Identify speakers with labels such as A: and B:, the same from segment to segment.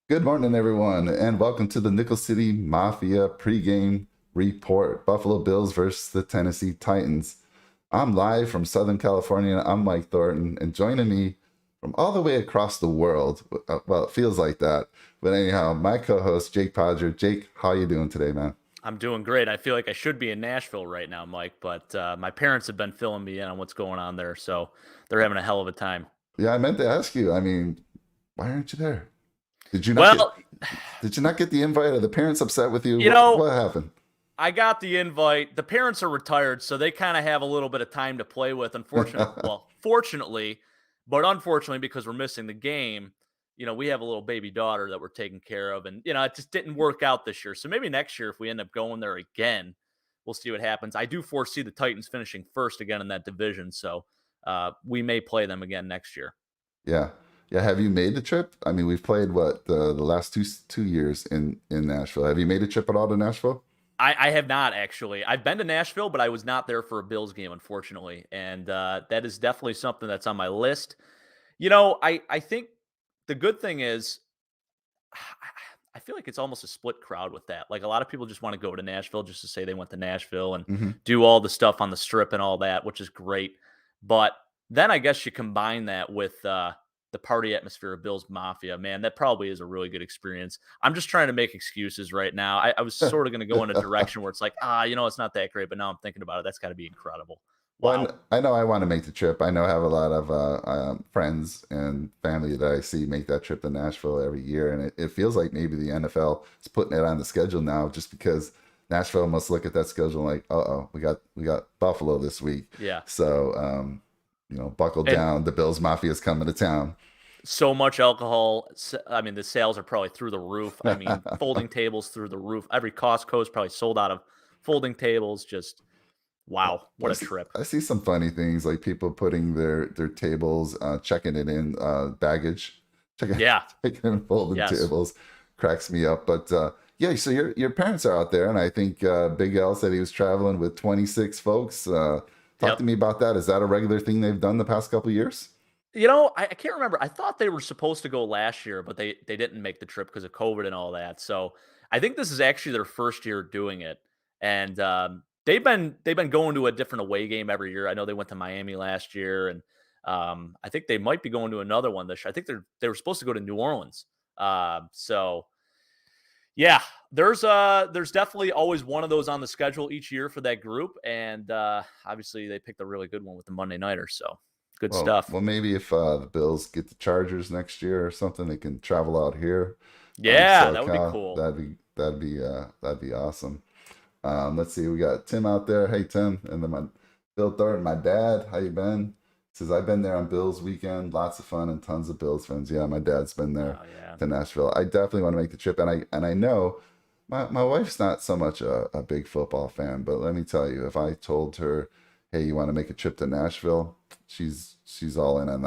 A: Good morning, everyone, and welcome to the Nickel City Mafia pregame report. Buffalo Bills versus the Tennessee Titans. I'm live from Southern California. I'm Mike Thornton, and joining me from all the way across the world. Well, it feels like that. But anyhow, my co-host Jake Podger. Jake, how you doing today, man?
B: I'm doing great. I feel like I should be in Nashville right now, Mike, but my parents have been filling me in on what's going on there, so they're having a hell of a time.
A: Yeah, I meant to ask you. Why aren't you there? Did you not get
B: Well,
A: Did you not get the invite? Are the parents upset with you?
B: you
A: What
B: know,
A: what happened?
B: I got the invite. The parents are retired, so they kind of have a little bit of time to play with. Fortunately, but unfortunately, because we're missing the game, we have a little baby daughter that we're taking care of, and it just didn't work out this year. So maybe next year, if we end up going there again, we'll see what happens. I do foresee the Titans finishing first again in that division, so we may play them again next year.
A: Yeah. Yeah. Have you made the trip? I mean, we've played what the last two years in Nashville. Have you made a trip at all to Nashville?
B: I have not actually. I've been to Nashville, but I was not there for a Bills game, unfortunately, and that is definitely something that's on my list. I think the good thing is I feel like it's almost a split crowd with that. Like a lot of people just want to go to Nashville just to say they went to Nashville and
A: Hmm.
B: do all the stuff on the strip and all that, which is great. But then I guess you combine that with the party atmosphere of Bill's Mafia. Man, that probably is a really good experience. I'm just trying to make excuses right now. I was sort of going to go in a direction where it's like, it's not that great. But now I'm thinking about it. That's got to be incredible.
A: Well,
B: Wow.
A: I know I want to make the trip. I know I have a lot of friends and family that I see make that trip to Nashville every year, and it feels like maybe the NFL is putting it on the schedule now, just because Nashville must look at that schedule like, oh, we got Buffalo this week,
B: Yeah.
A: so buckle
B: And
A: down. The Bills Mafia is coming to town.
B: so much alcohol. I mean, the sales are probably through the roof. I mean, folding tables through the roof. Every Costco is probably sold out of folding tables. Just wow, what
A: I
B: a
A: see,
B: trip.
A: I see some funny things like people putting their tables, checking it in baggage, checking
B: Yeah.
A: checking in folded
B: Yes.
A: tables, cracks me up. But yeah, so your parents are out there, and I think Big L said he was traveling with 26 folks. Talk
B: Yep.
A: to me about that. Is that a regular thing they've done the past couple of years?
B: I can't remember. I thought they were supposed to go last year, but they didn't make the trip because of COVID and all that. So I think this is actually their first year doing it, and they've been going to a different away game every year. I know they went to Miami last year, and I think they might be going to another one this year. I think they were supposed to go to New Orleans. So yeah, there's definitely always one of those on the schedule each year for that group, and obviously they picked a really good one with the Monday Nighter. So good stuff.
A: Well, maybe if the Bills get the Chargers next year or something, they can travel out here,
B: Yeah, that would be
A: SoCal.
B: cool.
A: That'd be awesome. Let's see, we got Tim out there. Hey Tim, and then my Bill Thornton, my dad. How you been? Says I've been there on Bills weekend, lots of fun and tons of Bills fans. Yeah, my dad's been there
B: Oh yeah.
A: to Nashville. I definitely want to make the trip, and I know my wife's not so much a big football fan, but let me tell you, if I told her, hey, you want to make a trip to Nashville, she's all in on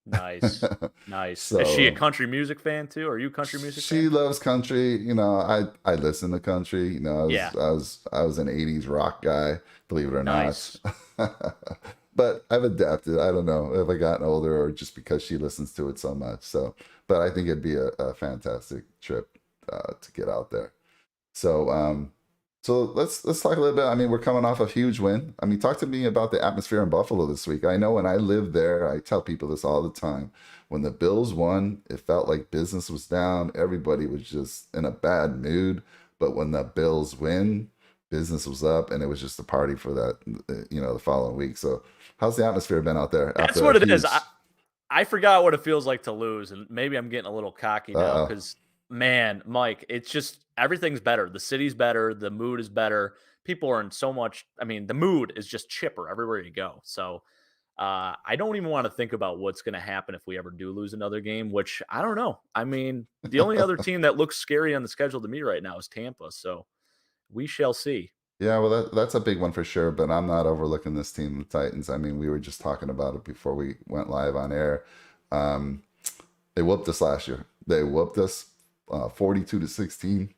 B: Nice.
A: that.
B: Nice. Is she a
A: So
B: country music fan too? Are you a country music
A: she
B: fan?
A: loves country. I listen to country.
B: Yeah.
A: I was an '80s rock guy, believe it or not.
B: Nice.
A: But I've adapted. I don't know if I gotten older or just because she listens to it so much. So, but I think it'd be a fantastic trip to get out there. So, let's talk a little bit. I mean, we're coming off a huge win. I mean, talk to me about the atmosphere in Buffalo this week. I know when I lived there, I tell people this all the time. When the Bills won, it felt like business was down. Everybody was just in a bad mood. But when the Bills win, business was up, and it was just a party for that, the following week. So, how's the atmosphere been out there
B: That's
A: after a
B: what it is.
A: huge?
B: I forgot what it feels like to lose, and maybe I'm getting a little cocky now
A: Uh
B: because man, Mike, it's just everything's better. The city's better, the mood is better. People are in so much. I mean, the mood is just chipper everywhere you go. So I don't even want to think about what's going to happen if we ever do lose another game, which I don't know. I mean, the only other
A: oh.
B: team that looks scary on the schedule to me right now is Tampa. So we shall see.
A: Yeah, well, that's a big one for sure, but I'm not overlooking this team, the Titans. I mean, we were just talking about it before we went live on air. Um, they whooped us last year. They whooped us 42 to 16,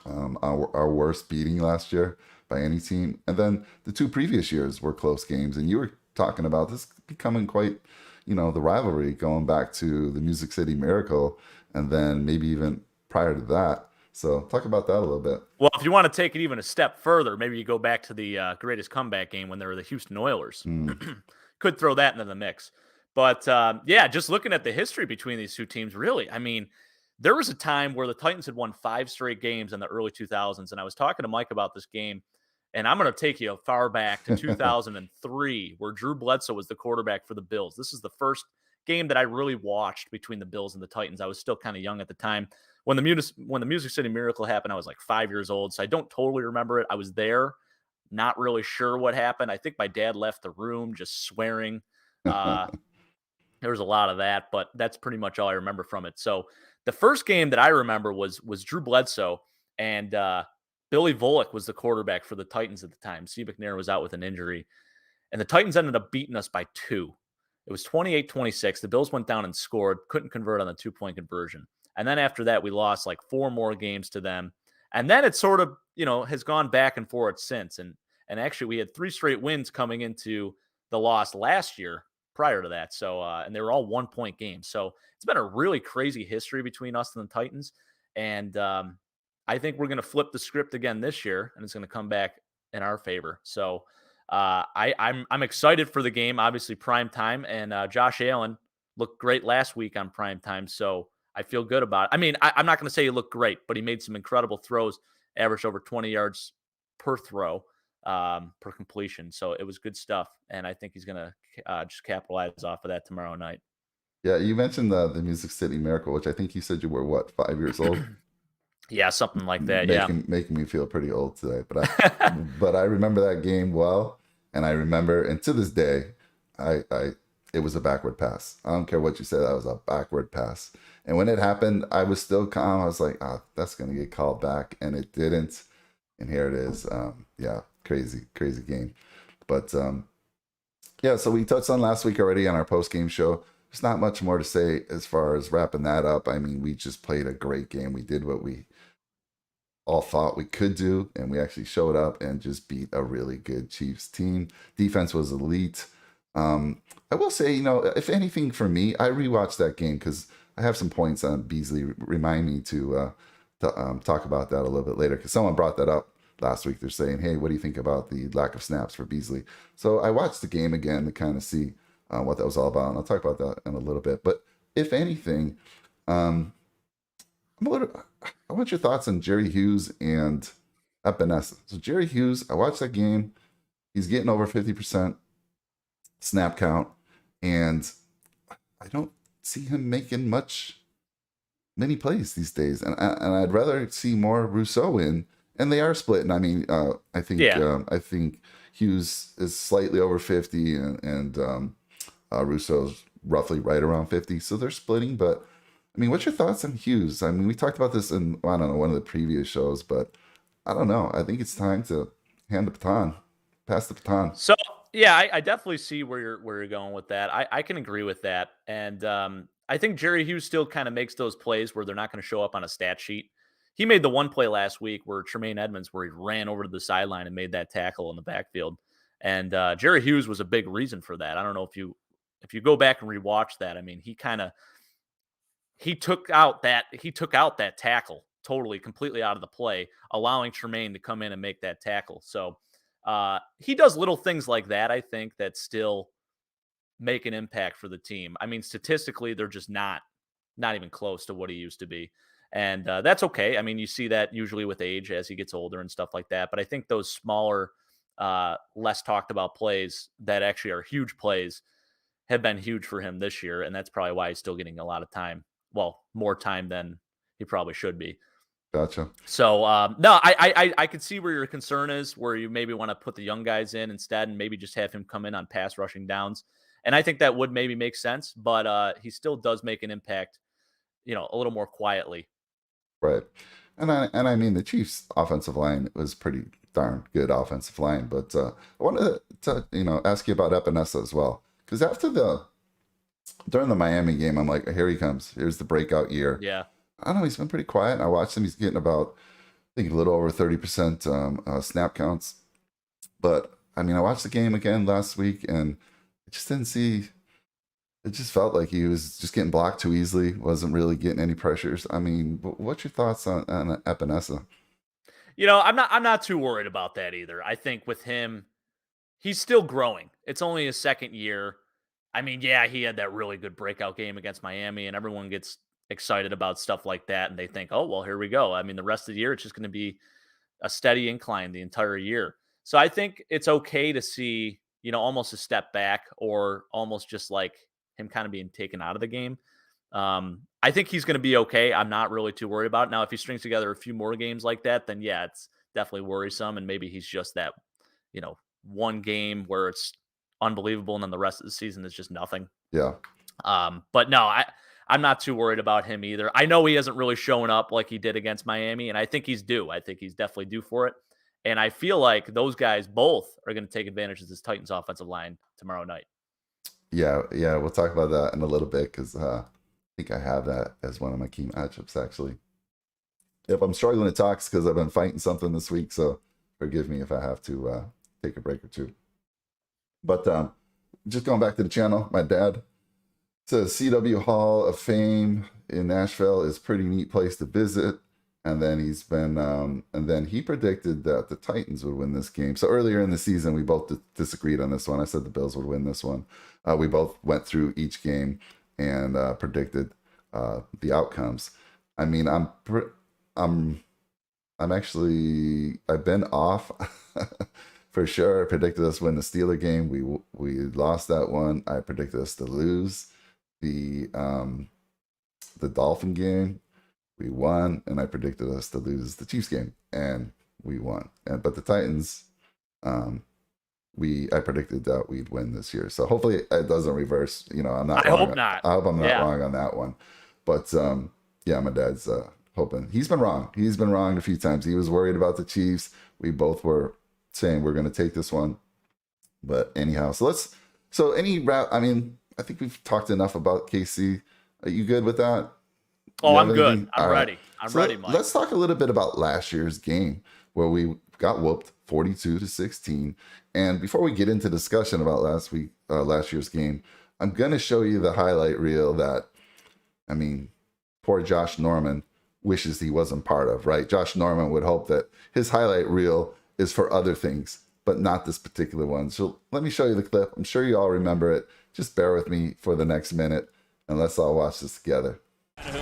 A: our worst beating last year by any team. And then the two previous years were close games, and you were talking about this becoming quite, the rivalry going back to the Music City Miracle, and then maybe even prior to that. So talk about that a little bit.
B: Well, if you want to take it even a step further, maybe you go back to the greatest comeback game when they were the Houston Oilers.
A: Mm.
B: Could throw that into the mix. But yeah, just looking at the history between these two teams, really, I mean, there was a time where the Titans had won 5 straight games in the early 2000s. And I was talking to Mike about this game, and I'm going to take you far back to 2003, where Drew Bledsoe was the quarterback for the Bills. This is the first game that I really watched between the Bills and the Titans. I was still kind of young at the time. When the Music City Miracle happened, I was like 5 years old, so I don't totally remember it. I was there, not really sure what happened. I think my dad left the room just swearing. Uh, there was a lot of that, but that's pretty much all I remember from it. So the first game that I remember was Drew Bledsoe, and Billy Volek was the quarterback for the Titans at the time. Steve McNair was out with an injury, and the Titans ended up beating us by 2. It was 28-26. The Bills went down and scored, couldn't convert on the 2-point conversion. And then after that, we lost like 4 more games to them. And then it sort of, has gone back and forth since. And actually, we had 3 straight wins coming into the loss last year prior to that. So, and they were all 1-point games. So it's been a really crazy history between us and the Titans. And I think we're going to flip the script again this year, and it's going to come back in our favor. So I'm excited for the game. Obviously, prime time, and Josh Allen looked great last week on prime time. So I feel good about it. I mean, I'm not going to say he looked great, but he made some incredible throws, averaged over 20 yards per throw, per completion. So it was good stuff, and I think he's going to just capitalize off of that tomorrow night.
A: Yeah, you mentioned the Music City Miracle, which I think you said you were what, 5 years old?
B: Yeah, something like that.
A: Making me feel pretty old today, but I remember that game well, and I remember, and to this day, I it was a backward pass. I don't care what you said, that was a backward pass. And when it happened, I was still calm. I was like, that's gonna get called back, and it didn't. And here it is. Yeah, crazy game. But yeah, so we touched on last week already on our post game show. There's not much more to say as far as wrapping that up. I mean, we just played a great game. We did what we all thought we could do, and we actually showed up and just beat a really good Chiefs team. Defense was elite. I will say, if anything for me, I rewatched that game because I have some points on Beasley. Remind me to talk about that a little bit later, because someone brought that up last week. They're saying, hey, what do you think about the lack of snaps for Beasley? So I watched the game again to kind of see what that was all about, and I'll talk about that in a little bit. But if anything, I want your thoughts on Jerry Hughes and Epinesa. So Jerry Hughes, I watched that game. He's getting over 50% snap count, and I don't see him making many plays these days. And I'd rather see more Rousseau in. And they are splitting. I mean, I think Hughes is slightly over 50, and Rousseau's roughly right around 50. So they're splitting, but I mean, what's your thoughts on Hughes? I mean, we talked about this in, I don't know, one of the previous shows, but I don't know. I think it's time to pass the baton.
B: So yeah, I definitely see where you're going with that. I can agree with that, and I think Jerry Hughes still kind of makes those plays where they're not going to show up on a stat sheet. He made the one play last week where Tremaine Edmonds, where he ran over to the sideline and made that tackle in the backfield, and Jerry Hughes was a big reason for that. I don't know if you go back and rewatch that. I mean, he took out that tackle totally, completely out of the play, allowing Tremaine to come in and make that tackle. So he does little things like that, I think, that still make an impact for the team. I mean, statistically, they're just not even close to what he used to be. And that's okay. I mean, you see that usually with age as he gets older and stuff like that. But I think those smaller, less talked about plays that actually are huge plays have been huge for him this year. And that's probably why he's still getting a lot of time. Well, more time than he probably should be.
A: Gotcha.
B: So no, I could see where your concern is, where you maybe want to put the young guys in instead and maybe just have him come in on pass rushing downs. And I think that would maybe make sense, but he still does make an impact, a little more quietly.
A: Right. And I mean, the Chiefs offensive line was pretty darn good offensive line, but I wanted to ask you about Epinesa as well, because during the Miami game, I'm like, here he comes. Here's the breakout year.
B: Yeah.
A: I don't know. He's been pretty quiet. I watched him. He's getting about, I think, a little over 30% snap counts. But I mean, I watched the game again last week, and I just didn't see it just felt like he was just getting blocked too easily. Wasn't really getting any pressures. I mean, what's your thoughts on Epinesa?
B: I'm not too worried about that either. I think with him, he's still growing. It's only his second year. I mean, yeah, he had that really good breakout game against Miami, and everyone gets excited about stuff like that, and they think, oh, well, here we go. I mean, the rest of the year, it's just going to be a steady incline the entire year. So I think it's okay to see, almost a step back or almost just like him kind of being taken out of the game. I think he's going to be okay. I'm not really too worried about it. Now, if he strings together a few more games like that, then yeah, it's definitely worrisome. And maybe he's just that, one game where it's unbelievable and then the rest of the season is just nothing.
A: Yeah.
B: But no, I'm not too worried about him either. I know he hasn't really shown up like he did against Miami, and I think he's due. I think he's definitely due for it. And I feel like those guys both are going to take advantage of this Titans offensive line tomorrow night.
A: Yeah, we'll talk about that in a little bit because I think I have that as one of my key matchups, actually. If I'm struggling to talk, it's because I've been fighting something this week, so forgive me if I have to take a break or two. But just going back to the channel, my dad says CW Hall of Fame in Nashville is a pretty neat place to visit. And then he predicted that the Titans would win this game. So earlier in the season, we both disagreed on this one. I said the Bills would win this one. We both went through each game and predicted the outcomes. I mean, I've been off for sure. I predicted us win the Steeler game. We lost that one. I predicted us to lose the Dolphin game. We won, and I predicted us to lose the Chiefs game, and we won. But the Titans, I predicted that we'd win this year. So hopefully it doesn't reverse. I'm not.
B: I hope not.
A: I hope I'm not wrong on that one. But yeah, my dad's hoping. He's been wrong. He's been wrong a few times. He was worried about the Chiefs. We both were saying we're going to take this one. But anyhow, so any route. I mean, I think we've talked enough about KC. Are you good with that?
B: Oh, I'm good. I'm ready. I'm ready, Mike.
A: Let's talk a little bit about last year's game where we got whooped 42-16. And before we get into discussion about last year's game, I'm going to show you the highlight reel that, I mean, poor Josh Norman wishes he wasn't part of, right? Josh Norman would hope that his highlight reel is for other things, but not this particular one. So let me show you the clip. I'm sure you all remember it. Just bear with me for the next minute, and let's all watch this together.
C: He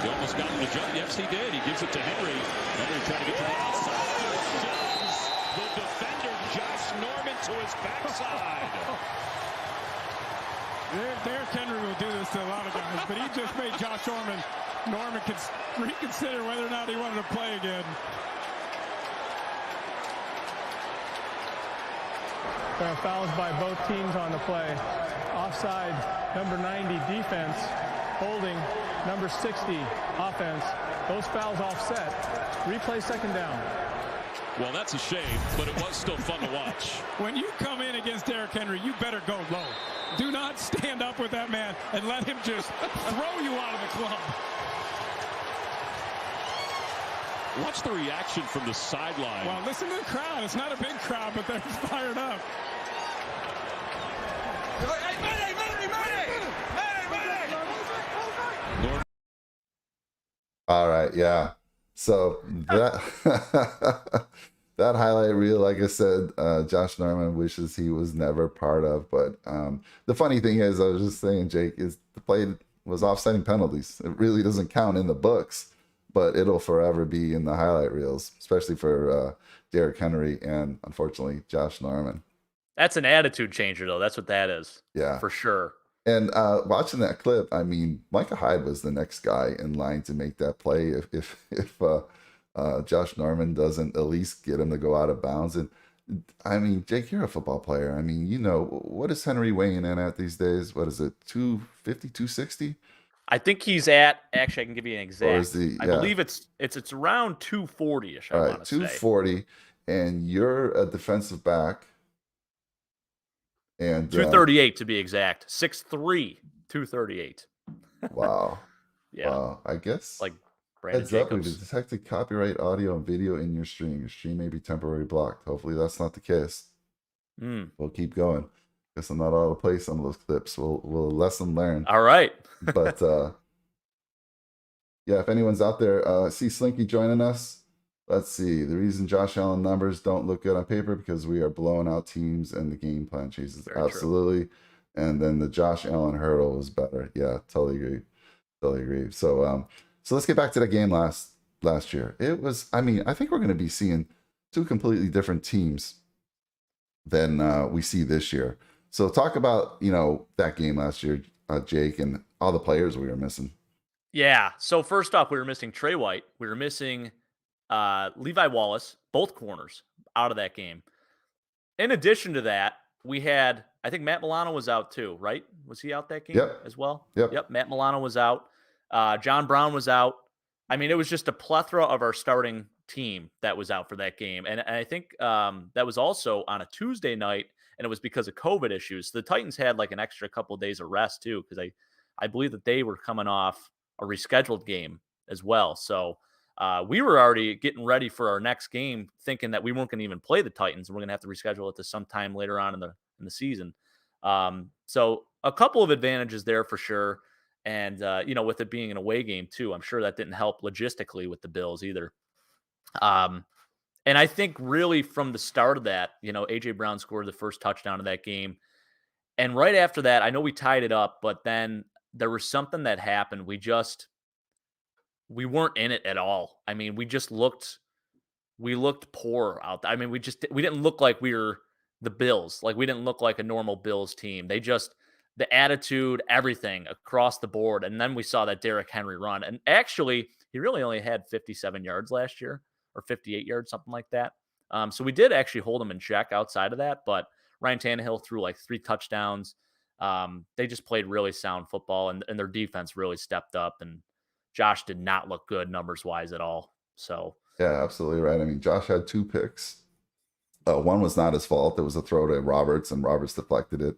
C: almost got him to jump. Yes, he did. He gives it to Henry. Henry trying to get to the outside. Shoves the defender, Josh Norman, to his backside.
D: Derrick Henry will do this to a lot of guys, but he just made Josh Norman reconsider whether or not he wanted to play again. There are fouls by both teams on the play. Offside, number 90, defense. Holding, number 60, offense. Those fouls offset. Replay second down.
C: Well, that's a shame, but it was still fun to watch.
D: When you come in against Derrick Henry, you better go low. Do not stand up with that man and let him just throw you out of the club.
C: Watch the reaction from the sideline.
D: Well, listen to the crowd. It's not a big crowd, but they're fired up.
A: All right, yeah. So that that highlight reel, like I said, Josh Norman wishes he was never part of. But the funny thing is, I was just saying, Jake, is the play was offsetting penalties. It really doesn't count in the books, but it'll forever be in the highlight reels, especially for Derrick Henry and, unfortunately, Josh Norman.
B: That's an attitude changer, though. That's what that is.
A: Yeah.
B: For sure.
A: And watching that clip, I mean, Micah Hyde was the next guy in line to make that play if Josh Norman doesn't at least get him to go out of bounds. And I mean, Jake, you're a football player. I mean, what is Henry weighing in at these days? What is it, 250, 260?
B: I think he's at, actually, I can give you an exact.
A: Or is
B: I believe it's around 240-ish, I want to say.
A: 240, and you're a defensive back. And
B: 238 to be exact. 6'3", 238.
A: Wow.
B: Yeah.
A: Wow. I guess.
B: Like Brandon
A: Heads up,
B: Jacobs.
A: we've detected copyright audio and video in your stream. Your stream may be temporarily blocked. Hopefully that's not the case. We'll keep going. Guess I'm not allowed to play some of those clips. We'll lesson learned.
B: All right.
A: But yeah, if anyone's out there, see Slinky joining us. Let's see. The reason Josh Allen numbers don't look good on paper because we are blowing out teams and the game plan changes.
B: Very
A: Absolutely. And then the Josh Allen hurdle was better. Yeah, totally agree. Totally agree. So so let's get back to that game last year. It was, I mean, I think we're going to be seeing two completely different teams than we see this year. So talk about, that game last year, Jake, and all the players we were missing.
B: Yeah. So first off, we were missing Trey White. We were missing Levi Wallace, both corners out of that game. In addition to that, we had, I think Matt Milano was out too, right? Was he out that game as well?
A: Yep.
B: Matt Milano was out. John Brown was out. I mean, it was just a plethora of our starting team that was out for that game. And I think that was also on a Tuesday night, and it was because of COVID issues. The Titans had like an extra couple of days of rest too, because I believe that they were coming off a rescheduled game as well. So we were already getting ready for our next game, thinking that we weren't going to even play the Titans, and we're going to have to reschedule it to sometime later on in the season. So a couple of advantages there for sure, and with it being an away game too, I'm sure that didn't help logistically with the Bills either. And I think really from the start of that, AJ Brown scored the first touchdown of that game, and right after that, I know we tied it up, but then there was something that happened. We weren't in it at all. I mean, we looked poor out there. I mean, we didn't look like we were the Bills. Like we didn't look like a normal Bills team. The attitude, everything across the board. And then we saw that Derrick Henry run. And actually, he really only had 57 yards last year or 58 yards, something like that. So we did actually hold him in check outside of that. But Ryan Tannehill threw like 3 touchdowns. They just played really sound football, and their defense really stepped up. And Josh did not look good numbers-wise at all. So
A: Yeah, absolutely right. I mean, Josh had 2 picks. One was not his fault. There was a throw to Roberts, and Roberts deflected it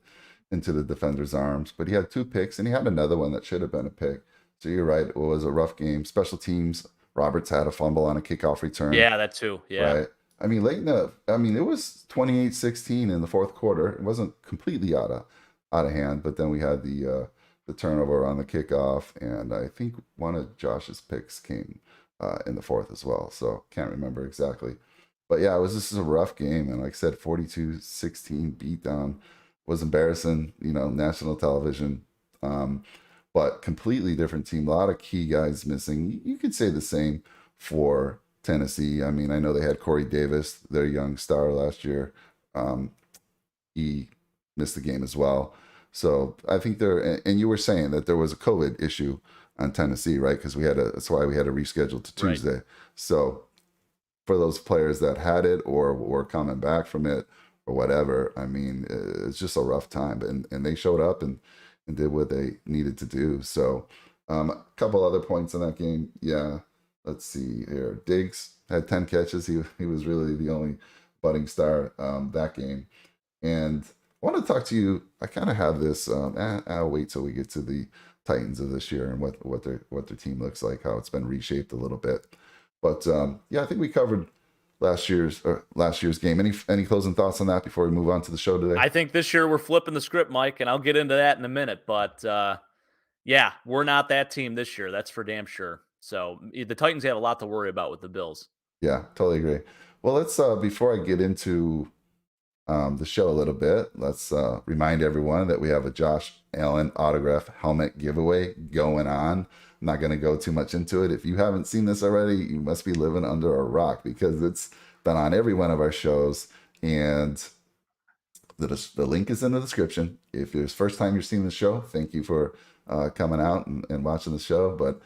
A: into the defender's arms. But he had 2 picks, and he had another one that should have been a pick. So you're right. It was a rough game. Special teams, Roberts had a fumble on a kickoff return.
B: yeah, that too. Yeah.
A: Right. I mean, it was 28-16 in the fourth quarter. It wasn't completely out of hand, but then we had the turnover on the kickoff, and I think one of Josh's picks came in the fourth as well. So can't remember exactly. But yeah, this is a rough game. And like I said, 42-16 beatdown was embarrassing, national television. But completely different team. A lot of key guys missing. You could say the same for Tennessee. I mean, I know they had Corey Davis, their young star last year. He missed the game as well. So I think and you were saying that there was a COVID issue on Tennessee, right? Because that's why we had to reschedule to Tuesday. Right. So for those players that had it or were coming back from it or whatever, I mean, it's just a rough time. And they showed up and did what they needed to do. So a couple other points in that game. Yeah, let's see here. Diggs had 10 catches. He was really the only budding star that game. And I want to talk to you. I kind of have this. I'll wait till we get to the Titans of this year and what their team looks like, how it's been reshaped a little bit. But I think we covered last year's game. Any closing thoughts on that before we move on to the show today?
B: I think this year we're flipping the script, Mike, and I'll get into that in a minute. But we're not that team this year. That's for damn sure. So the Titans have a lot to worry about with the Bills.
A: Yeah, totally agree. Well, let's before I get into the show a little bit, let's remind everyone that we have a Josh Allen autograph helmet giveaway going on. I'm not going to go too much into it. If you haven't seen this already, you must be living under a rock because it's been on every one of our shows, and the link is in the description. If it's the first time you're seeing the show, thank you for coming out and watching the show. But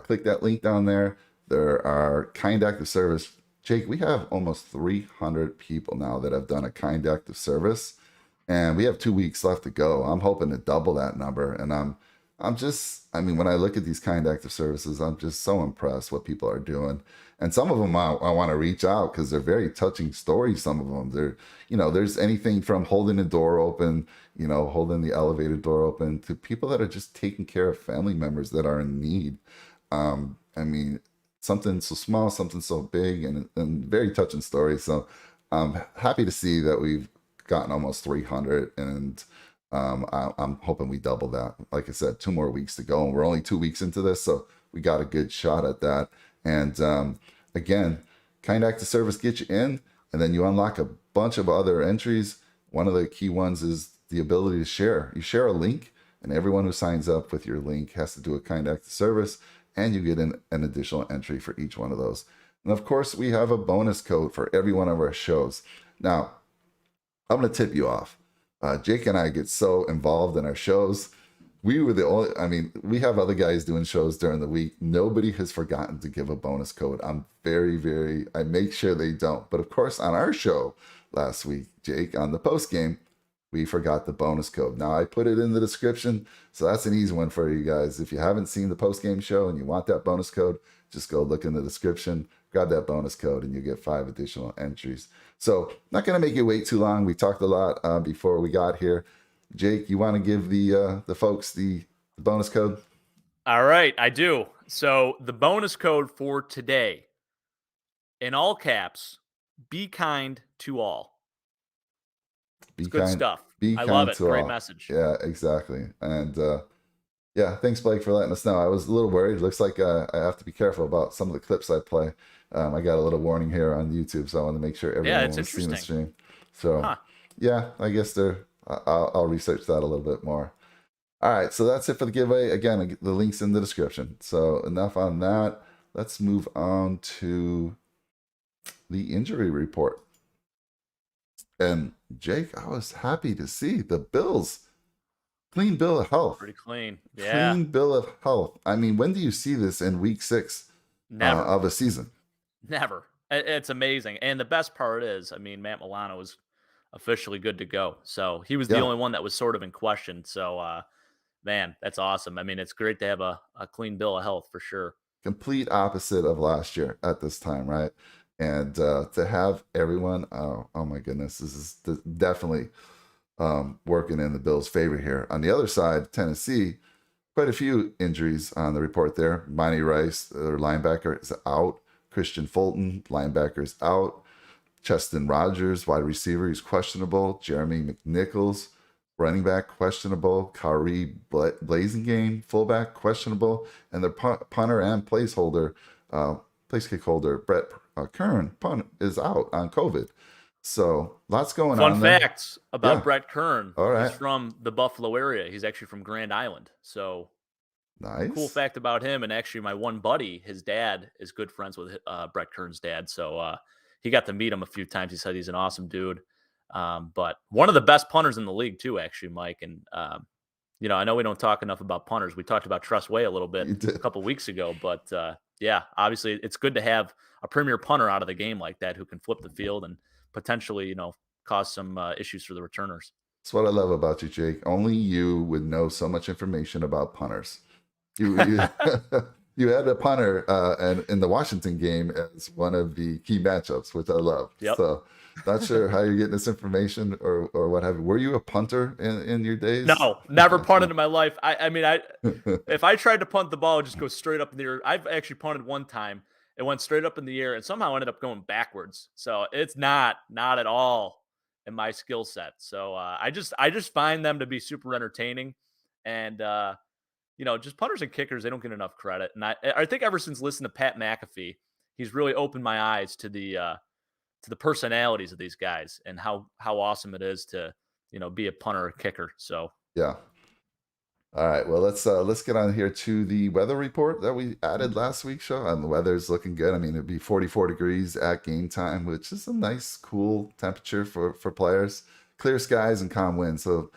A: click that link down there. There are kind active service. Jake, we have almost 300 people now that have done a kind active service, and we have 2 weeks left to go. I'm hoping to double that number, and when I look at these kind active services, I'm just so impressed what people are doing. And some of them I want to reach out because they're very touching stories. Some of them, there's anything from holding the door open, holding the elevator door open, to people that are just taking care of family members that are in need. Something so small, something so big, and very touching stories. So I'm happy to see that we've gotten almost 300, and I'm hoping we double that. Like I said, 2 more weeks to go, and we're only 2 weeks into this, so we got a good shot at that. And again, kind active service gets you in, and then you unlock a bunch of other entries. One of the key ones is the ability to share. You share a link, and everyone who signs up with your link has to do a kind active service, and you get an additional entry for each one of those. And of course, we have a bonus code for every one of our shows. Now, I'm going to tip you off. Jake and I get so involved in our shows. We were the only, I mean, we have other guys doing shows during the week. Nobody has forgotten to give a bonus code. I'm I make sure they don't. But of course, on our show last week, Jake, on the post game, we forgot the bonus code. Now, I put it in the description, so that's an easy one for you guys. If you haven't seen the post game show and you want that bonus code, just go look in the description, grab that bonus code, and you get 5 additional entries. So, not going to make you wait too long. We talked a lot before we got here. Jake, you want to give the folks the bonus code?
B: All right, I do. So the bonus code for today, in all caps, be kind to all. It's good stuff. I love it. Great message.
A: Yeah, exactly. And yeah, thanks, Blake, for letting us know. I was a little worried. It looks like I have to be careful about some of the clips I play. I got a little warning here on YouTube, so I want to make sure everyone was seeing the stream. So yeah, I guess I'll research that a little bit more. All right, so that's it for the giveaway. Again, the link's in the description. So enough on that. Let's move on to the injury report. And Jake, I was happy to see the Bills clean bill of health.
B: Pretty clean. Yeah.
A: Clean bill of health. I mean, when do you see this in week 6 of a season?
B: Never. It's amazing. And the best part is, I mean, Matt Milano was officially good to go. So he was the only one that was sort of in question. So, man, that's awesome. I mean, it's great to have a clean bill of health for sure.
A: Complete opposite of last year at this time, right? And to have everyone, oh my goodness, this is definitely working in the Bills' favor here. On the other side, Tennessee, quite a few injuries on the report there. Monty Rice, their linebacker, is out. Christian Fulton, linebacker, is out. Cheston Rogers, wide receiver, he's questionable. Jeremy McNichols, running back, questionable. Kari Blazingame, fullback, questionable. And the punter and place kick holder, Brett Kern, is out on COVID. So lots going on.
B: Fun facts about Brett Kern.
A: All right.
B: He's from the Buffalo area. He's actually from Grand Island. So
A: nice.
B: Cool fact about him. And actually, my one buddy, his dad, is good friends with Brett Kern's dad. So he got to meet him a few times. He said he's an awesome dude. But one of the best punters in the league too, actually, Mike. And you know, I know we don't talk enough about punters. We talked about Tress Way a little bit a couple weeks ago, but yeah, obviously it's good to have a premier punter out of the game like that who can flip the field and potentially, you know, cause some issues for the returners.
A: That's what I love about you, Jake. Only you would know so much information about punters. You you had a punter and in the Washington game as one of the key matchups, which I love.
B: Yep.
A: So not sure how you're getting this information or what have you. Were you a punter in your days?
B: No, never punted in my life. I mean, if I tried to punt the ball, it would just go straight up in the air. I've actually punted one time. It went straight up in the air and somehow ended up going backwards. So it's not at all in my skill set. So I just find them to be super entertaining. And you know, just punters and kickers, they don't get enough credit. And I think ever since listening to Pat McAfee, he's really opened my eyes to the personalities of these guys and how awesome it is to, you know, be a punter or kicker. So
A: yeah. All right. Well, let's get on here to the weather report that we added last week's show. And the weather's looking good. I mean, it'd be 44 degrees at game time, which is a nice, cool temperature for players. Clear skies and calm winds. So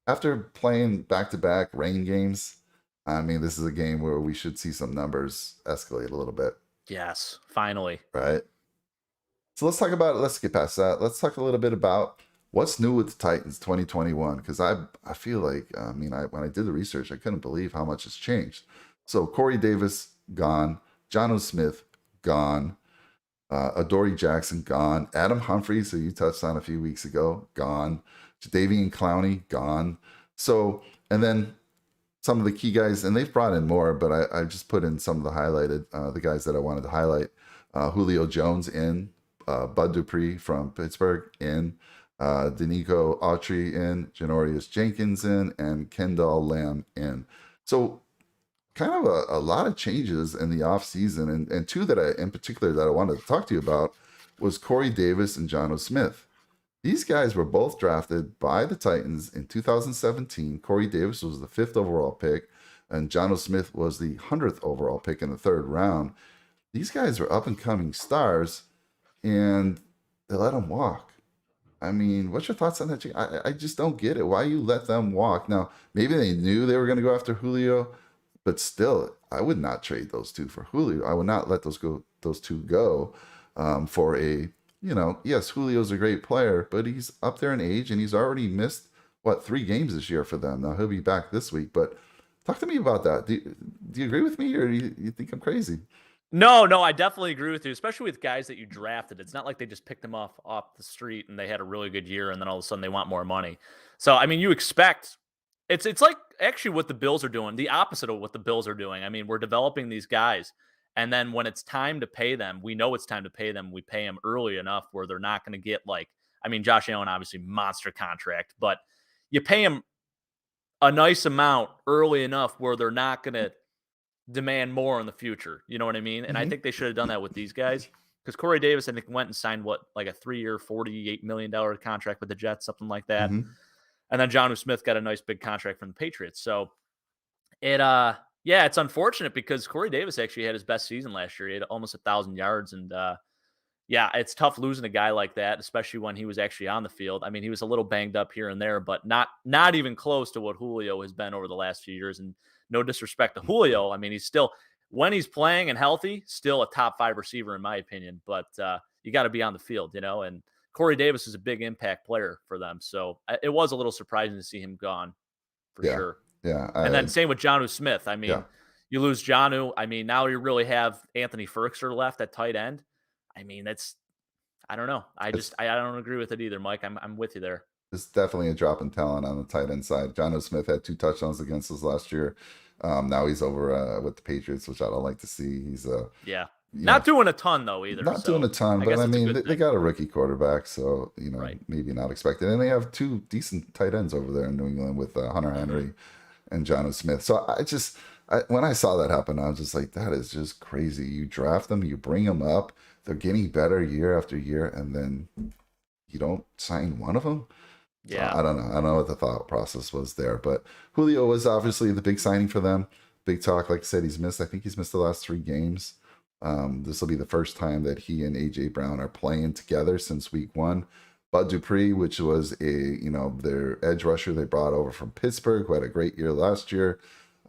A: after playing back-to-back rain games, I mean, this is a game where we should see some numbers escalate a little bit.
B: Yes, finally.
A: Right. So let's talk about it. Let's get past that. Let's talk a little bit about what's new with the Titans 2021. Because I feel like, I mean, when I did the research, I couldn't believe how much has changed. So Corey Davis, gone. Jono Smith, gone. Adoree Jackson, gone. Adam Humphries, who you touched on a few weeks ago, gone. Jadeveon Clowney, gone. So, and then some of the key guys, and they've brought in more, but I just put in some of the highlighted, the guys that I wanted to highlight. Julio Jones in, Bud Dupree from Pittsburgh in, Danico Autry in, Janorius Jenkins in, and Kendall Lamb in. So kind of a lot of changes in the offseason. And two that in particular that I wanted to talk to you about was Corey Davis and Jono Smith. These guys were both drafted by the Titans in 2017. Corey Davis was the 5th overall pick, and Jono Smith was the 100th overall pick in the 3rd round. These guys were up-and-coming stars, and they let them walk. I mean, what's your thoughts on that? I just don't get it. Why you let them walk? Now, maybe they knew they were going to go after Julio, but still, I would not trade those two for Julio. I would not let those two go for a, yes, Julio's a great player, but he's up there in age, and he's already missed, 3 games this year for them. Now, he'll be back this week, but talk to me about that. Do you agree with me, or do you think I'm crazy?
B: No, I definitely agree with you, especially with guys that you drafted. It's not like they just picked them off the street and they had a really good year and then all of a sudden they want more money. So, I mean, you expect it's like actually what the Bills are doing, the opposite of what the Bills are doing. I mean, we're developing these guys, and then when it's time to pay them, we know it's time to pay them. We pay them early enough where they're not going to get Josh Allen, obviously monster contract, but you pay him a nice amount early enough where they're not going to demand more in the future. You know what I mean? And I think they should have done that with these guys, because Corey Davis, I think, went and signed a 3-year, $48 million contract with the Jets, something like that.
A: Mm-hmm.
B: And then Jonnu Smith got a nice big contract from the Patriots. So it's unfortunate because Corey Davis actually had his best season last year. He had almost 1,000 yards. And it's tough losing a guy like that, especially when he was actually on the field. I mean, he was a little banged up here and there, but not even close to what Julio has been over the last few years. And no disrespect to Julio. I mean, he's still, when he's playing and healthy, still a top 5 receiver, in my opinion. But you got to be on the field, and Corey Davis is a big impact player for them. So it was a little surprising to see him gone for sure.
A: Yeah.
B: And then same with Jonnu Smith. I mean, you lose Jonnu. I mean, now you really have Anthony Ferguson left at tight end. I mean, I don't know. I don't agree with it either, Mike. I'm with you there.
A: It's definitely a drop in talent on the tight end side. Jono Smith had 2 touchdowns against us last year. Now he's over with the Patriots, which I don't like to see. He's
B: not doing a ton though either.
A: Not doing a ton, but I mean they got a rookie quarterback, so maybe not expected. And they have 2 decent tight ends over there in New England with Hunter Henry and Jono Smith. So when I saw that happen, I was just like, that is just crazy. You draft them, you bring them up, they're getting better year after year, and then you don't sign one of them.
B: Yeah,
A: I don't know. I don't know what the thought process was there, but Julio was obviously the big signing for them. Big talk, like I said, I think he's missed the last 3 games. This will be the first time that he and AJ Brown are playing together since week 1. Bud Dupree, which was their edge rusher they brought over from Pittsburgh, who had a great year last year.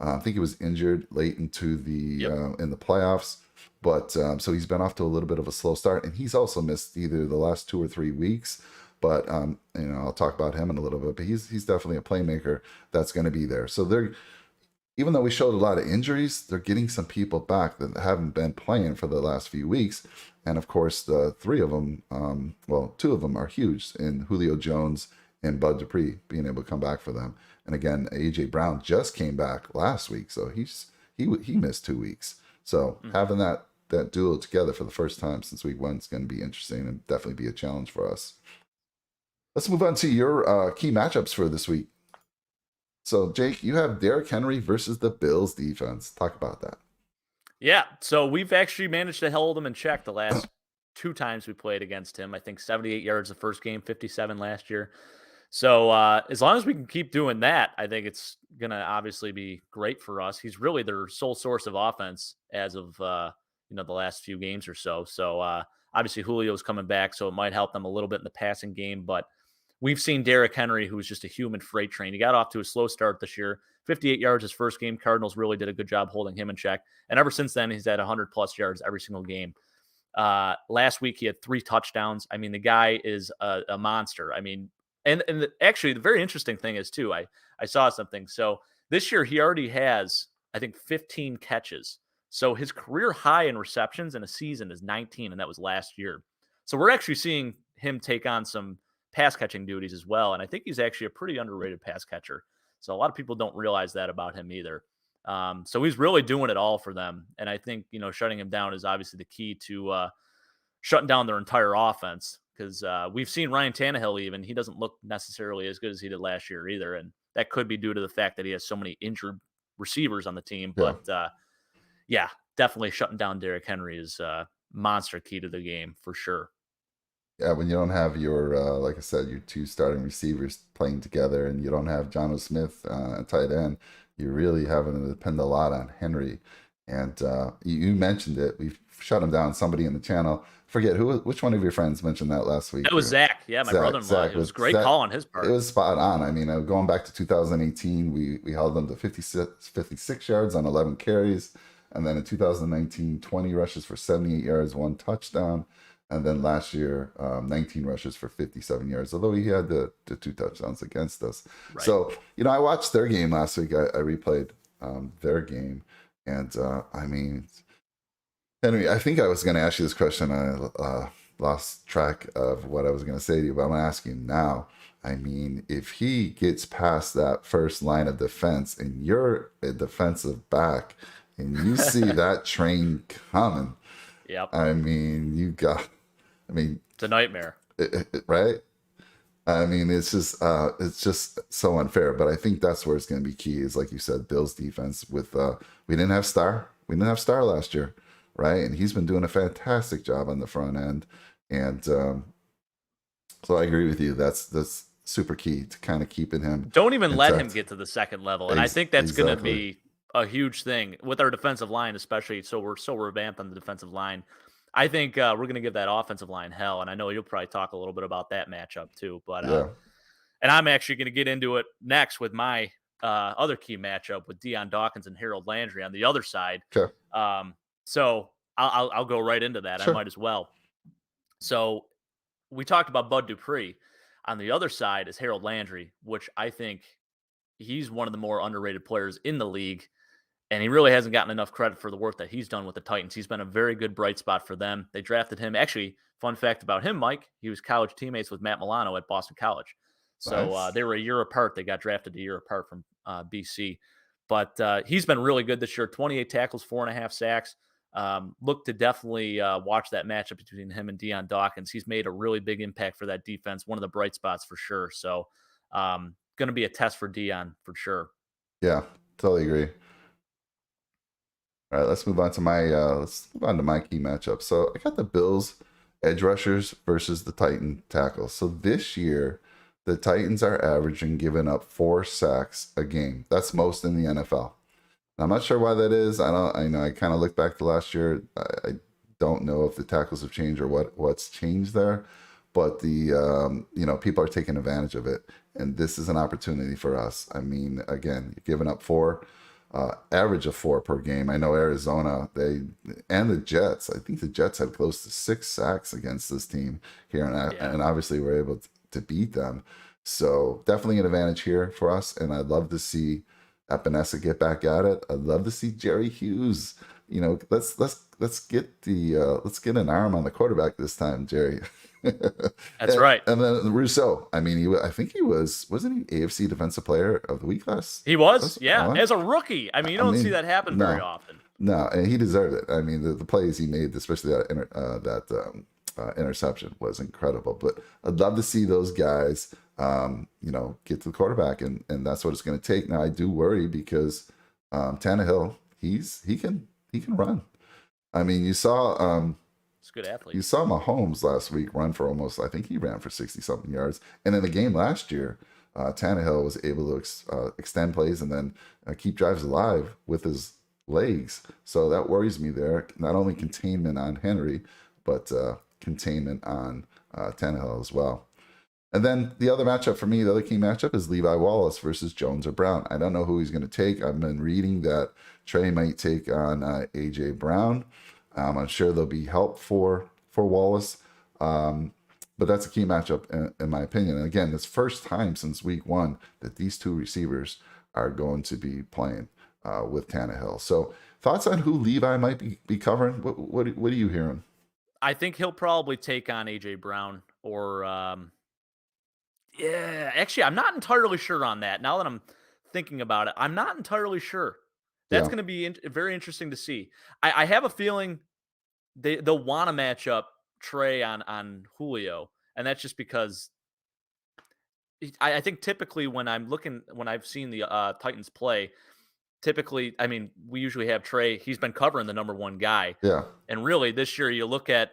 A: I think he was injured late into the in the playoffs, but so he's been off to a little bit of a slow start, and he's also missed either the last 2 or 3 weeks. But I'll talk about him in a little bit. But he's definitely a playmaker that's going to be there. So even though we showed a lot of injuries, they're getting some people back that haven't been playing for the last few weeks. And of course, the 3 of them, 2 of them are huge in Julio Jones and Bud Dupree being able to come back for them. And again, AJ Brown just came back last week, so he missed 2 weeks. So having that duo together for the first time since week 1 is going to be interesting and definitely be a challenge for us. Let's move on to your key matchups for this week. So, Jake, you have Derrick Henry versus the Bills defense. Talk about that.
B: Yeah, so we've actually managed to hold him in check the last 2 times we played against him. I think 78 yards the first game, 57 last year. So as long as we can keep doing that, I think it's going to obviously be great for us. He's really their sole source of offense as of the last few games or so. So obviously Julio's coming back, so it might help them a little bit in the passing game, but we've seen Derrick Henry, who's just a human freight train. He got off to a slow start this year. 58 yards his first game. Cardinals really did a good job holding him in check. And ever since then, he's had 100-plus yards every single game. Last week, he had 3 touchdowns. I mean, the guy is a monster. I mean, and actually, the very interesting thing is, too, I saw something. So this year, he already has, I think, 15 catches. So his career high in receptions in a season is 19, and that was last year. So we're actually seeing him take on some pass catching duties as well. And I think he's actually a pretty underrated pass catcher. So a lot of people don't realize that about him either. So he's really doing it all for them. And I think, shutting him down is obviously the key to shutting down their entire offense. because we've seen Ryan Tannehill even. He doesn't look necessarily as good as he did last year either. And that could be due to the fact that he has so many injured receivers on the team.
A: Yeah.
B: But yeah, definitely shutting down Derrick Henry is monster key to the game for sure.
A: Yeah, when you don't have your, like I said, your two starting receivers playing together, and you don't have Jono Smith at tight end, you're really having to depend a lot on Henry. And you mentioned it. We've shut him down. Somebody in the channel, forget which one of your friends mentioned that last week.
B: It was Zach. Yeah, my brother-in-law. It was great call on his part.
A: It was spot on. I mean, going back to 2018, we held them to 56 yards on 11 carries. And then in 2019, 20 rushes for 78 yards, 1 touchdown. And then last year, 19 rushes for 57 yards, although he had the 2 touchdowns against us.
B: Right.
A: So, I watched their game last week. I replayed their game. And, I mean, Henry, I think I was going to ask you this question. I lost track of what I was going to say to you, but I'm going to ask you now. I mean, if he gets past that first line of defense and you're a defensive back and you see that train coming,
B: yep.
A: I mean,
B: it's a nightmare,
A: right? I mean, it's just so unfair. But I think that's where it's going to be key. Is like you said, Bill's defense. With we didn't have Star last year, right? And he's been doing a fantastic job on the front end. And so I agree with you. That's super key to kind of keeping him.
B: Don't even let him get to the second level, and I think that's
A: exactly.
B: going to be a huge thing with our defensive line, especially. So we're so revamped on the defensive line. I think we're going to give that offensive line hell, and I know you'll probably talk a little bit about that matchup too. But
A: yeah.
B: And I'm actually going to get into it next with my other key matchup with Deion Dawkins and Harold Landry on the other side.
A: Okay.
B: So I'll go right into that.
A: Sure.
B: I might as well. So we talked about Bud Dupree. On the other side is Harold Landry, which I think he's one of the more underrated players in the league. And he really hasn't gotten enough credit for the work that he's done with the Titans. He's been a very good bright spot for them. They drafted him. Actually, fun fact about him, Mike, he was college teammates with Matt Milano at Boston College. So
A: Nice.
B: they were a year apart. They got drafted a year apart from BC. But he's been really good this year. 28 tackles, 4.5 sacks. Look to definitely watch that matchup between him and Deion Dawkins. He's made a really big impact for that defense. One of the bright spots for sure. So going to be a test for Deion for sure.
A: Yeah, totally agree. All right, let's move on to my key matchup. So I got the Bills edge rushers versus the Titan tackles. So this year, the Titans are averaging giving up 4 sacks a game. That's most in the NFL. I'm not sure why that is. I kind of look back to last year. I don't know if the tackles have changed or what's changed there, but the people are taking advantage of it, and this is an opportunity for us. I mean, again, you're giving up 4. Average of 4 per game. I know Arizona, and the Jets. I think the Jets had close to 6 sacks against this team here, and obviously we're able to beat them. So definitely an advantage here for us. And I'd love to see Epinesa get back at it. I'd love to see Jerry Hughes. Let's get an arm on the quarterback this time, Jerry.
B: That's right.
A: And then Rousseau. I mean, I think wasn't he AFC Defensive Player of the Week last?
B: He was, yeah, as a rookie. I mean, you don't see that happen very often.
A: No, and he deserved it. I mean, the plays he made, especially that interception, was incredible. But I'd love to see those guys, get to the quarterback, and that's what it's going to take. Now, I do worry because Tannehill, he can run. I mean, you saw.
B: He's a good athlete.
A: You saw Mahomes last week run for I think he ran for 60-something yards. And in the game last year, Tannehill was able to extend plays and then keep drives alive with his legs. So that worries me there. Not only containment on Henry, but containment on Tannehill as well. And then the other matchup for me, the other key matchup is Levi Wallace versus Jones or Brown. I don't know who he's going to take. I've been reading that Trey might take on A.J. Brown. I'm sure there'll be help for Wallace. But that's a key matchup in my opinion. And again, it's first time since week 1 that these 2 receivers are going to be playing with Tannehill. So thoughts on who Levi might be covering? What are you hearing?
B: I think he'll probably take on A.J. Brown or actually, I'm not entirely sure on that. Now that I'm thinking about it, I'm not entirely sure. That's going to be very interesting to see. I have a feeling they'll want to match up Trey on Julio. And that's just because I think typically when I've seen the Titans play, typically, I mean, we usually have Trey. He's been covering the number one guy.
A: Yeah.
B: And really this year you look at,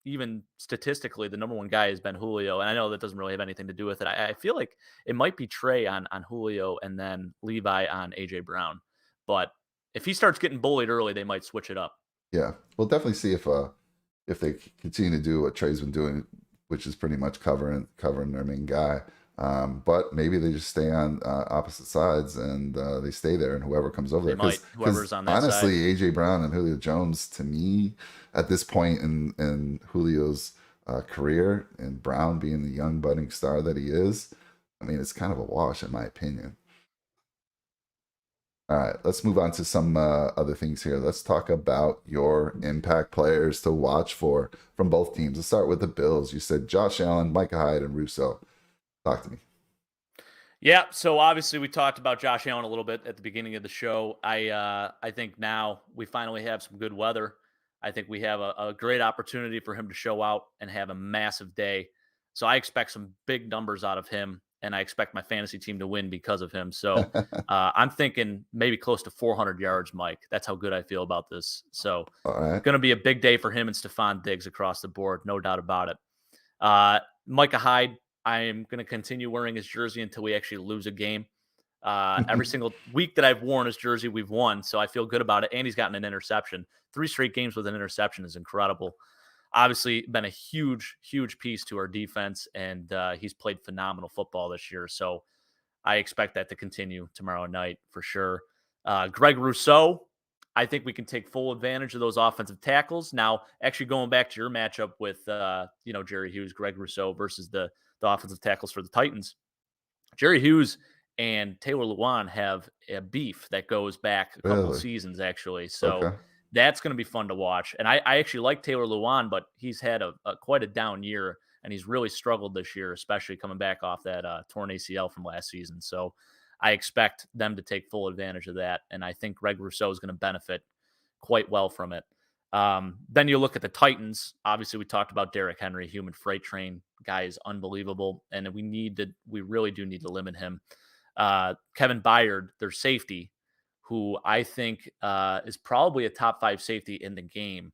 B: even statistically, the number one guy has been Julio. And I know that doesn't really have anything to do with it. I feel like it might be Trey on Julio and then Levi on AJ Brown. But if he starts getting bullied early, they might switch it up.
A: Yeah. We'll definitely see if they continue to do what Trey's been doing, which is pretty much covering their main guy. But maybe they just stay on opposite sides and they stay there, and whoever comes over there.
B: Whoever's on that
A: honestly,
B: side.
A: AJ Brown and Julio Jones, to me, at this point in Julio's career, and Brown being the young budding star that he is, I mean, it's kind of a wash in my opinion. All right, let's move on to some other things here. Let's talk about your impact players to watch for from both teams. Let's start with the Bills. You said Josh Allen, Micah Hyde, and Russo. Talk to me.
B: Yeah, so obviously we talked about Josh Allen a little bit at the beginning of the show. I think now we finally have some good weather. I think we have a great opportunity for him to show out and have a massive day. So I expect some big numbers out of him, and I expect my fantasy team to win because of him. So I'm thinking maybe close to 400 yards, Mike. That's how good I feel about this. So
A: All right.
B: going to be a big day for him and Stephon Diggs across the board, no doubt about it. Micah Hyde, I am going to continue wearing his jersey until we actually lose a game. Every single week that I've worn his jersey, we've won. So I feel good about it. And he's gotten an interception. 3 straight games with an interception is incredible. Obviously, been a huge, huge piece to our defense. And he's played phenomenal football this year. So I expect that to continue tomorrow night for sure. Greg Rousseau, I think we can take full advantage of those offensive tackles. Now, actually going back to your matchup with, Jerry Hughes, Greg Rousseau versus the offensive tackles for the Titans. Jerry Hughes and Taylor Lewan have a beef that goes back a couple of seasons, actually. So that's going to be fun to watch. And I actually like Taylor Lewan, but he's had quite a down year, and he's really struggled this year, especially coming back off that torn ACL from last season. So I expect them to take full advantage of that. And I think Greg Rousseau is going to benefit quite well from it. Then you look at the Titans. Obviously, we talked about Derrick Henry, human freight train. Guy is unbelievable. And we really do need to limit him. Kevin Byard, their safety, who I think is probably a top 5 safety in the game,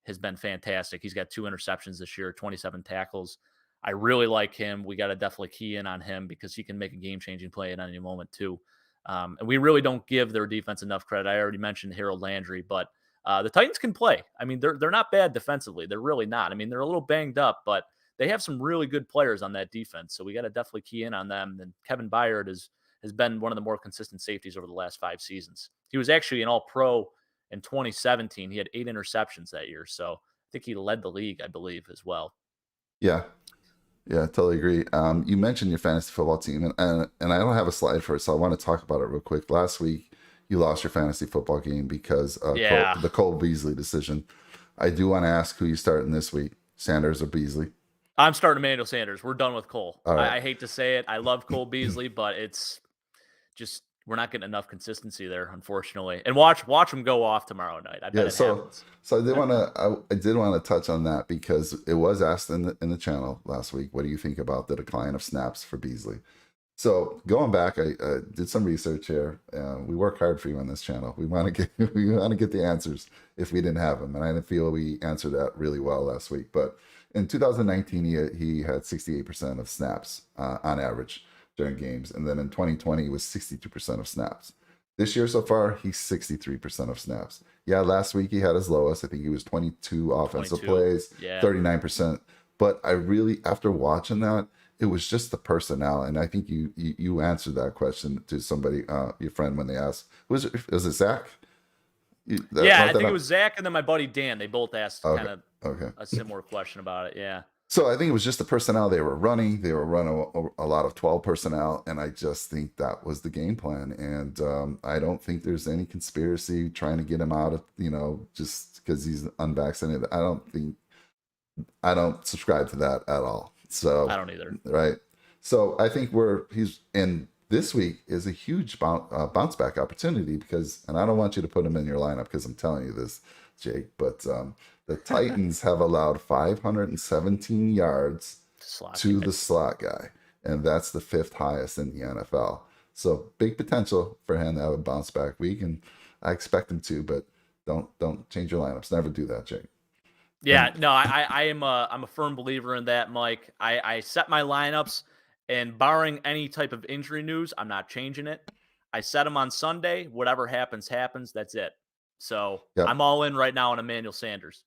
B: has been fantastic. He's got 2 interceptions this year, 27 tackles. I really like him. We got to definitely key in on him because he can make a game-changing play at any moment too. And we really don't give their defense enough credit. I already mentioned Harold Landry, but the Titans can play. I mean, they're not bad defensively. They're really not. I mean, they're a little banged up, but they have some really good players on that defense. So we got to definitely key in on them. And Kevin Byard has been one of the more consistent safeties over the last 5 seasons. He was actually an All-Pro in 2017. He had 8 interceptions that year. So I think he led the league, I believe, as well.
A: Yeah, totally agree. You mentioned your fantasy football team, and I don't have a slide for it, so I want to talk about it real quick. Last week, you lost your fantasy football game because of the Cole Beasley decision. I do want to ask who you starting this week, Sanders or Beasley?
B: I'm starting Emmanuel Sanders. We're done with Cole.
A: Right.
B: I hate to say it. I love Cole Beasley, but it's just we're not getting enough consistency there, unfortunately. And watch him go off tomorrow night. I bet it happens.
A: So I did want to touch on that because it was asked in the channel last week. What do you think about the decline of snaps for Beasley? So going back, I did some research here. We work hard for you on this channel. We want to get the answers if we didn't have them, and I didn't feel we answered that really well last week. But in 2019, he had 68% of snaps on average during games, and then in 2020, he was 62% of snaps. This year so far, he's 63% of snaps. Yeah, last week he had his lowest. I think he was 22 offensive plays, 39%. But I really, after watching that, it was just the personnel, and I think you answered that question to somebody, your friend, when they asked, was it Zach?
B: I think it was Zach and then my buddy Dan. They both asked kind of a similar question about it. Yeah.
A: So I think it was just the personnel they were running. They were running a lot of 12 personnel, and I just think that was the game plan. And I don't think there's any conspiracy trying to get him out of, just because he's unvaccinated. I don't subscribe to that at all. So
B: I don't either.
A: Right. So I think he's in this week is a huge bounce back opportunity because, and I don't want you to put him in your lineup because I'm telling you this, Jake, but the Titans have allowed 517 yards to the slot guy. And that's the 5th highest in the NFL. So big potential for him to have a bounce back week. And I expect him to, but don't change your lineups. Never do that, Jake.
B: Yeah, no, I'm a firm believer in that, Mike. I set my lineups, and barring any type of injury news, I'm not changing it. I set them on Sunday. Whatever happens, happens. That's it. So
A: Yep.
B: I'm all in right now on Emmanuel Sanders.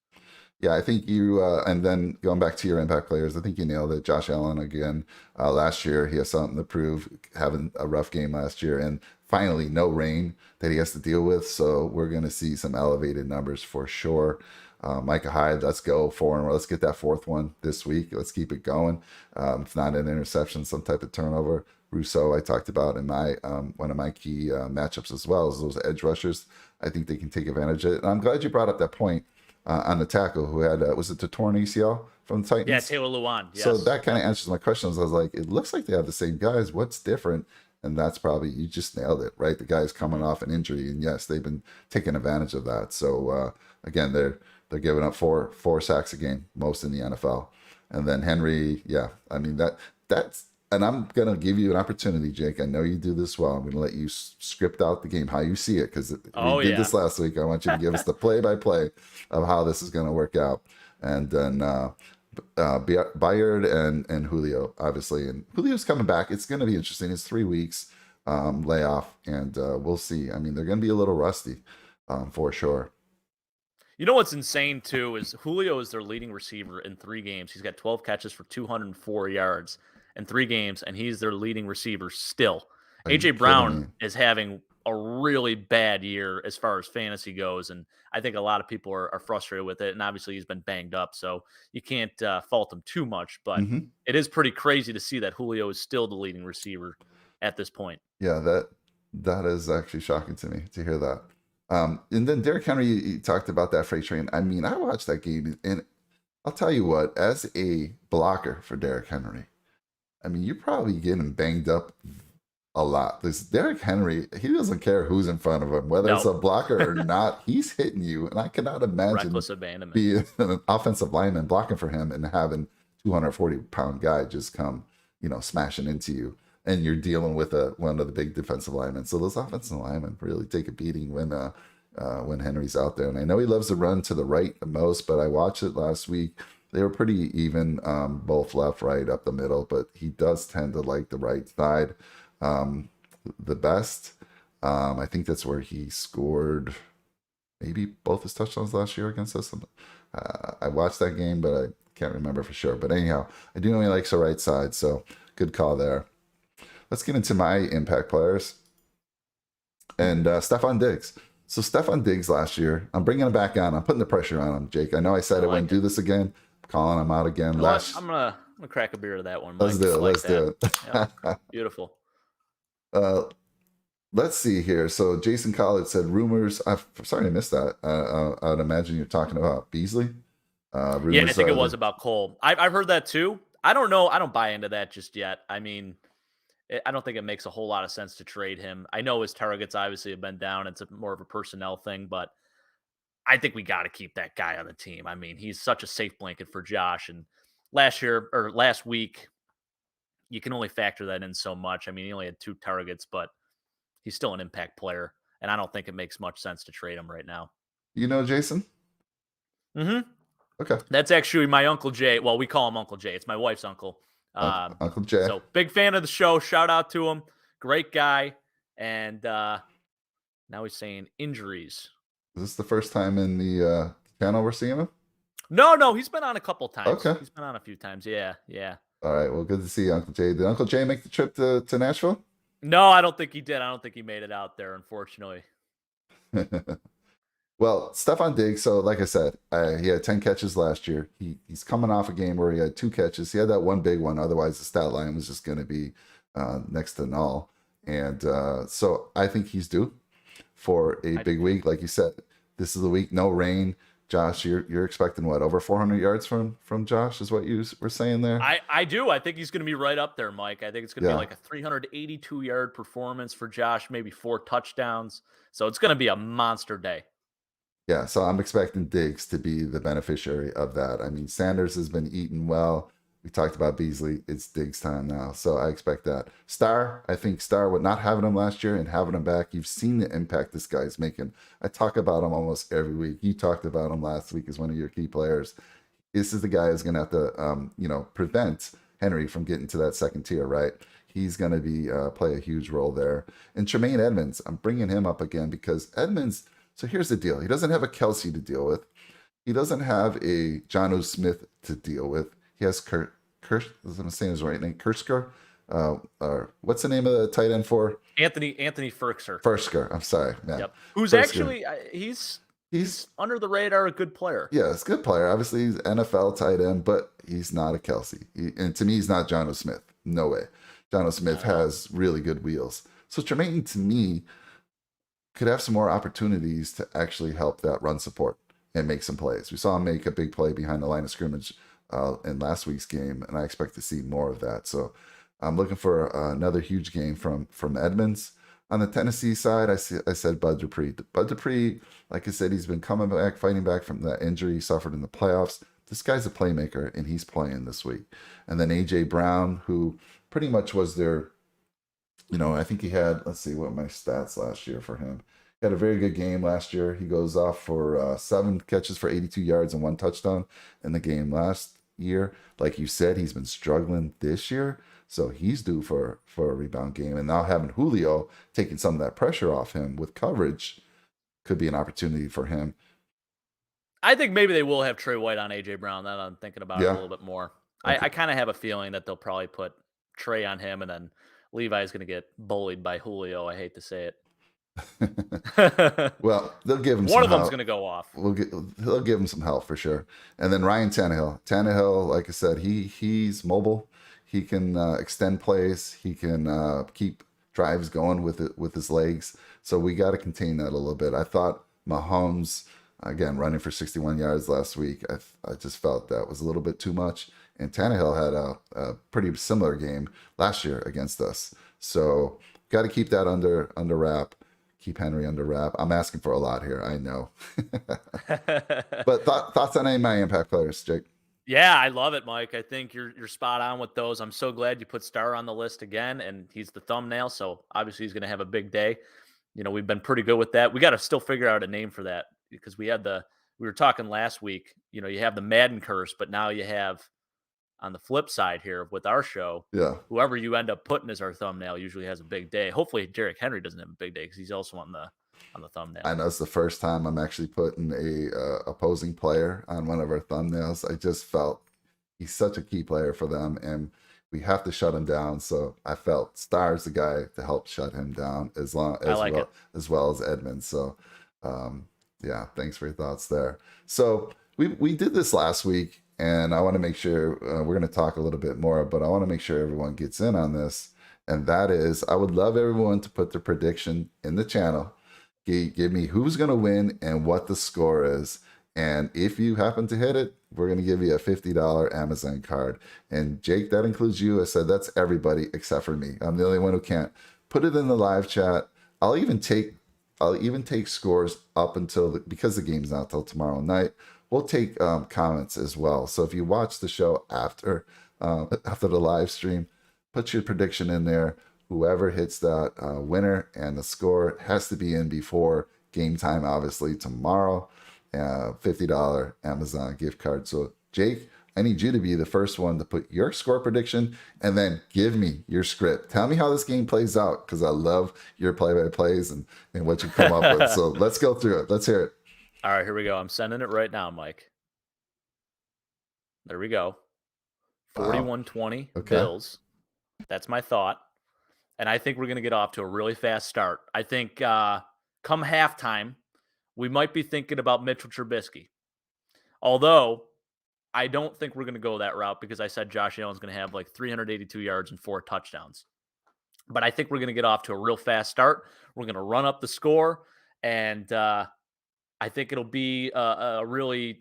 A: Yeah, I think you, and then going back to your impact players, I think you nailed it. Josh Allen again. Last year, he has something to prove, having a rough game last year, and finally, no rain that he has to deal with. So we're going to see some elevated numbers for sure. Micah Hyde, let's go for him. Let's get that 4th one this week. Let's keep it going. If not an interception, some type of turnover. Rousseau, I talked about in my one of my key matchups as well, as those edge rushers. I think they can take advantage of it. And I'm glad you brought up that point on the tackle who had, was it the torn ACL from the Titans?
B: Yeah, Taylor Lewan. Yes.
A: So that kind of answers my questions. I was like, it looks like they have the same guys. What's different? And that's probably, you just nailed it, right? The guy's coming off an injury, and yes, they've been taking advantage of that. So again, they're giving up four sacks a game, most in the NFL. And then Henry, yeah, I mean that's, and I'm gonna give you an opportunity, Jake. I know you do this well. I'm gonna let you script out the game how you see it, because we did this last week. I want you to give us the play-by-play of how this is gonna work out, and then Bayard and Julio, obviously, and Julio's coming back. It's gonna be interesting. It's 3 weeks layoff, and we'll see. I mean, they're gonna be a little rusty for sure.
B: You know what's insane too is Julio is their leading receiver in 3 games. He's got 12 catches for 204 yards in 3 games, and he's their leading receiver still. AJ Brown is having a really bad year as far as fantasy goes, and I think a lot of people are frustrated with it. And obviously, he's been banged up, so you can't fault him too much. But it is pretty crazy to see that Julio is still the leading receiver at this point.
A: Yeah, that is actually shocking to me to hear that. And then Derrick Henry, you talked about that freight train. I mean, I watched that game, and I'll tell you what, as a blocker for Derrick Henry, I mean, you're probably getting banged up a lot. This Derrick Henry, he doesn't care who's in front of him, whether it's a blocker or not. He's hitting you, and I cannot imagine
B: reckless abandonment.
A: Being an offensive lineman blocking for him and having 240-pound guy just come, smashing into you, and you're dealing with one of the big defensive linemen. So those offensive linemen really take a beating when Henry's out there. And I know he loves to run to the right the most, but I watched it last week. They were pretty even, both left, right, up the middle, but he does tend to like the right side the best. I think that's where he scored maybe both his touchdowns last year against us. I watched that game, but I can't remember for sure. But anyhow, I do know he likes the right side, so good call there. Let's get into my impact players. And Stephon Diggs. So Stephon Diggs last year, I'm bringing him back on. I'm putting the pressure on him, Jake. I know I said I wouldn't do this again. I'm calling him out again.
B: I'm gonna crack a beer to that one, Mike.
A: Let's do it. Let's do it.
B: Yeah. Beautiful.
A: Let's see here. So Jason College said rumors. I'm sorry I missed that. I'd imagine you're talking about Beasley.
B: Yeah, I think it was about Cole. I've heard that too. I don't know. I don't buy into that just yet. I mean, I don't think it makes a whole lot of sense to trade him. I know his targets obviously have been down. It's more of a personnel thing, but I think we got to keep that guy on the team. I mean, he's such a safe blanket for Josh. And last week, you can only factor that in so much. I mean, he only had 2 targets, but he's still an impact player. And I don't think it makes much sense to trade him right now.
A: Jason?
B: Mm-hmm.
A: Okay.
B: That's actually my Uncle Jay. Well, we call him Uncle Jay. It's my wife's uncle.
A: Uncle Jay.
B: So big fan of the show. Shout out to him. Great guy. And now he's saying injuries.
A: Is this the first time in the channel we're seeing him?
B: No. He's been on a couple times.
A: Okay.
B: He's been on a few times. Yeah.
A: All right. Well, good to see you, Uncle Jay. Did Uncle Jay make the trip to Nashville?
B: No, I don't think he did. I don't think he made it out there, unfortunately.
A: Well, Stephon Diggs, so like I said, he had 10 catches last year. He's coming off a game where he had 2 catches. He had that one big one. Otherwise, the stat line was just going to be next to null. And so I think he's due for a big week. Like you said, this is the week, no rain. Josh, you're expecting what, over 400 yards from Josh is what you were saying there?
B: I do. I think he's going to be right up there, Mike. I think it's going to be like a 382-yard performance for Josh, maybe 4 touchdowns. So it's going to be a monster day.
A: Yeah, so I'm expecting Diggs to be the beneficiary of that. I mean, Sanders has been eating well. We talked about Beasley. It's Diggs time now. So I expect that. Star, I think Star, with not having him last year and having him back, you've seen the impact this guy's making. I talk about him almost every week. You talked about him last week as one of your key players. This is the guy who's going to have to, prevent Henry from getting to that second tier, right? He's going to be play a huge role there. And Tremaine Edmonds, I'm bringing him up again because Edmonds, so here's the deal. He doesn't have a Kelsey to deal with. He doesn't have a Jono Smith to deal with. He has I'm saying his right name, Kursker. Or what's the name of the tight end for?
B: Anthony Firkser.
A: Firkser. I'm sorry, man.
B: Yep. Who's
A: Firkser.
B: Actually he's under the radar, a good player.
A: Yeah, it's a good player. Obviously, he's NFL tight end, but he's not a Kelsey. And to me, he's not Jono Smith. No way. Jono Smith has really good wheels. So Tremaine, to me, could have some more opportunities to actually help that run support and make some plays. We saw him make a big play behind the line of scrimmage in last week's game, and I expect to see more of that. So I'm looking for another huge game from Edmonds. On the Tennessee side, I said Bud Dupree. Bud Dupree, like I said, he's been coming back, fighting back from that injury he suffered in the playoffs. This guy's a playmaker, and he's playing this week. And then A.J. Brown, who pretty much was their, I think he had, let's see what my stats last year for him. He had a very good game last year. He goes off for 7 catches for 82 yards and 1 touchdown in the game last year. Like you said, he's been struggling this year. So he's due for a rebound game. And now having Julio taking some of that pressure off him with coverage could be an opportunity for him.
B: I think maybe they will have Trey White on A.J. Brown. Now that I'm thinking about it a little bit more. Okay. I kind of have a feeling that they'll probably put Trey on him, and then Levi's going to get bullied by Julio. I hate to say it.
A: Well, they'll give him
B: one
A: of
B: them's going to go off.
A: They'll give him some help for sure. And then Ryan Tannehill, like I said, he's mobile. He can extend plays. He can keep drives going with his legs. So we got to contain that a little bit. I thought Mahomes, again, running for 61 yards last week, I just felt that was a little bit too much. And Tannehill had a pretty similar game last year against us. So got to keep that under wrap. Keep Henry under wrap. I'm asking for a lot here, I know. But thoughts on any of my impact players, Jake?
B: Yeah, I love it, Mike. I think you're spot on with those. I'm so glad you put Star on the list again, and he's the thumbnail, so obviously he's going to have a big day. We've been pretty good with that. We got to still figure out a name for that because we were talking last week, you have the Madden curse, but now you have on the flip side here with our show, whoever you end up putting as our thumbnail usually has a big day. Hopefully Derrick Henry doesn't have a big day because he's also on the thumbnail.
A: I know it's the first time I'm actually putting a opposing player on one of our thumbnails. I just felt he's such a key player for them, and we have to shut him down. So I felt Star's the guy to help shut him down as well as Edmonds. So thanks for your thoughts there. So we did this last week, and I want to make sure we're going to talk a little bit more, but I want to make sure everyone gets in on this. And that is, I would love everyone to put their prediction in the channel. Give me who's going to win and what the score is. And if you happen to hit it, we're going to give you a $50 Amazon card. And Jake, that includes you. I said that's everybody except for me. I'm the only one who can't. Put it in the live chat. I'll even take scores up until because the game's not till tomorrow night. We'll take comments as well. So if you watch the show after the live stream, put your prediction in there. Whoever hits that winner, and the score has to be in before game time, obviously, tomorrow. $50 Amazon gift card. So, Jake, I need you to be the first one to put your score prediction and then give me your script. Tell me how this game plays out because I love your play-by-plays and what you come up with. So let's go through it. Let's hear it.
B: All right, here we go. I'm sending it right now, Mike. There we go. 41-20 Bills. That's my thought. And I think we're going to get off to a really fast start. I think come halftime, we might be thinking about Mitchell Trubisky. Although, I don't think we're going to go that route because I said Josh Allen's going to have like 382 yards and 4 touchdowns. But I think we're going to get off to a real fast start. We're going to run up the score. And I think it'll be the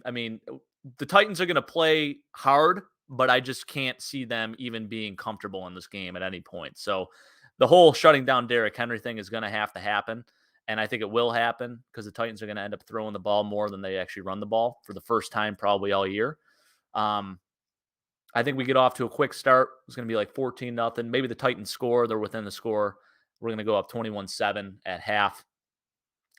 B: Titans are going to play hard, but I just can't see them even being comfortable in this game at any point. So the whole shutting down Derrick Henry thing is going to have to happen. And I think it will happen because the Titans are going to end up throwing the ball more than they actually run the ball for the first time probably all year. I think we get off to a quick start. It's going to be like 14-0. Maybe the Titans score. They're within the score. We're going to go up 21-7 at half.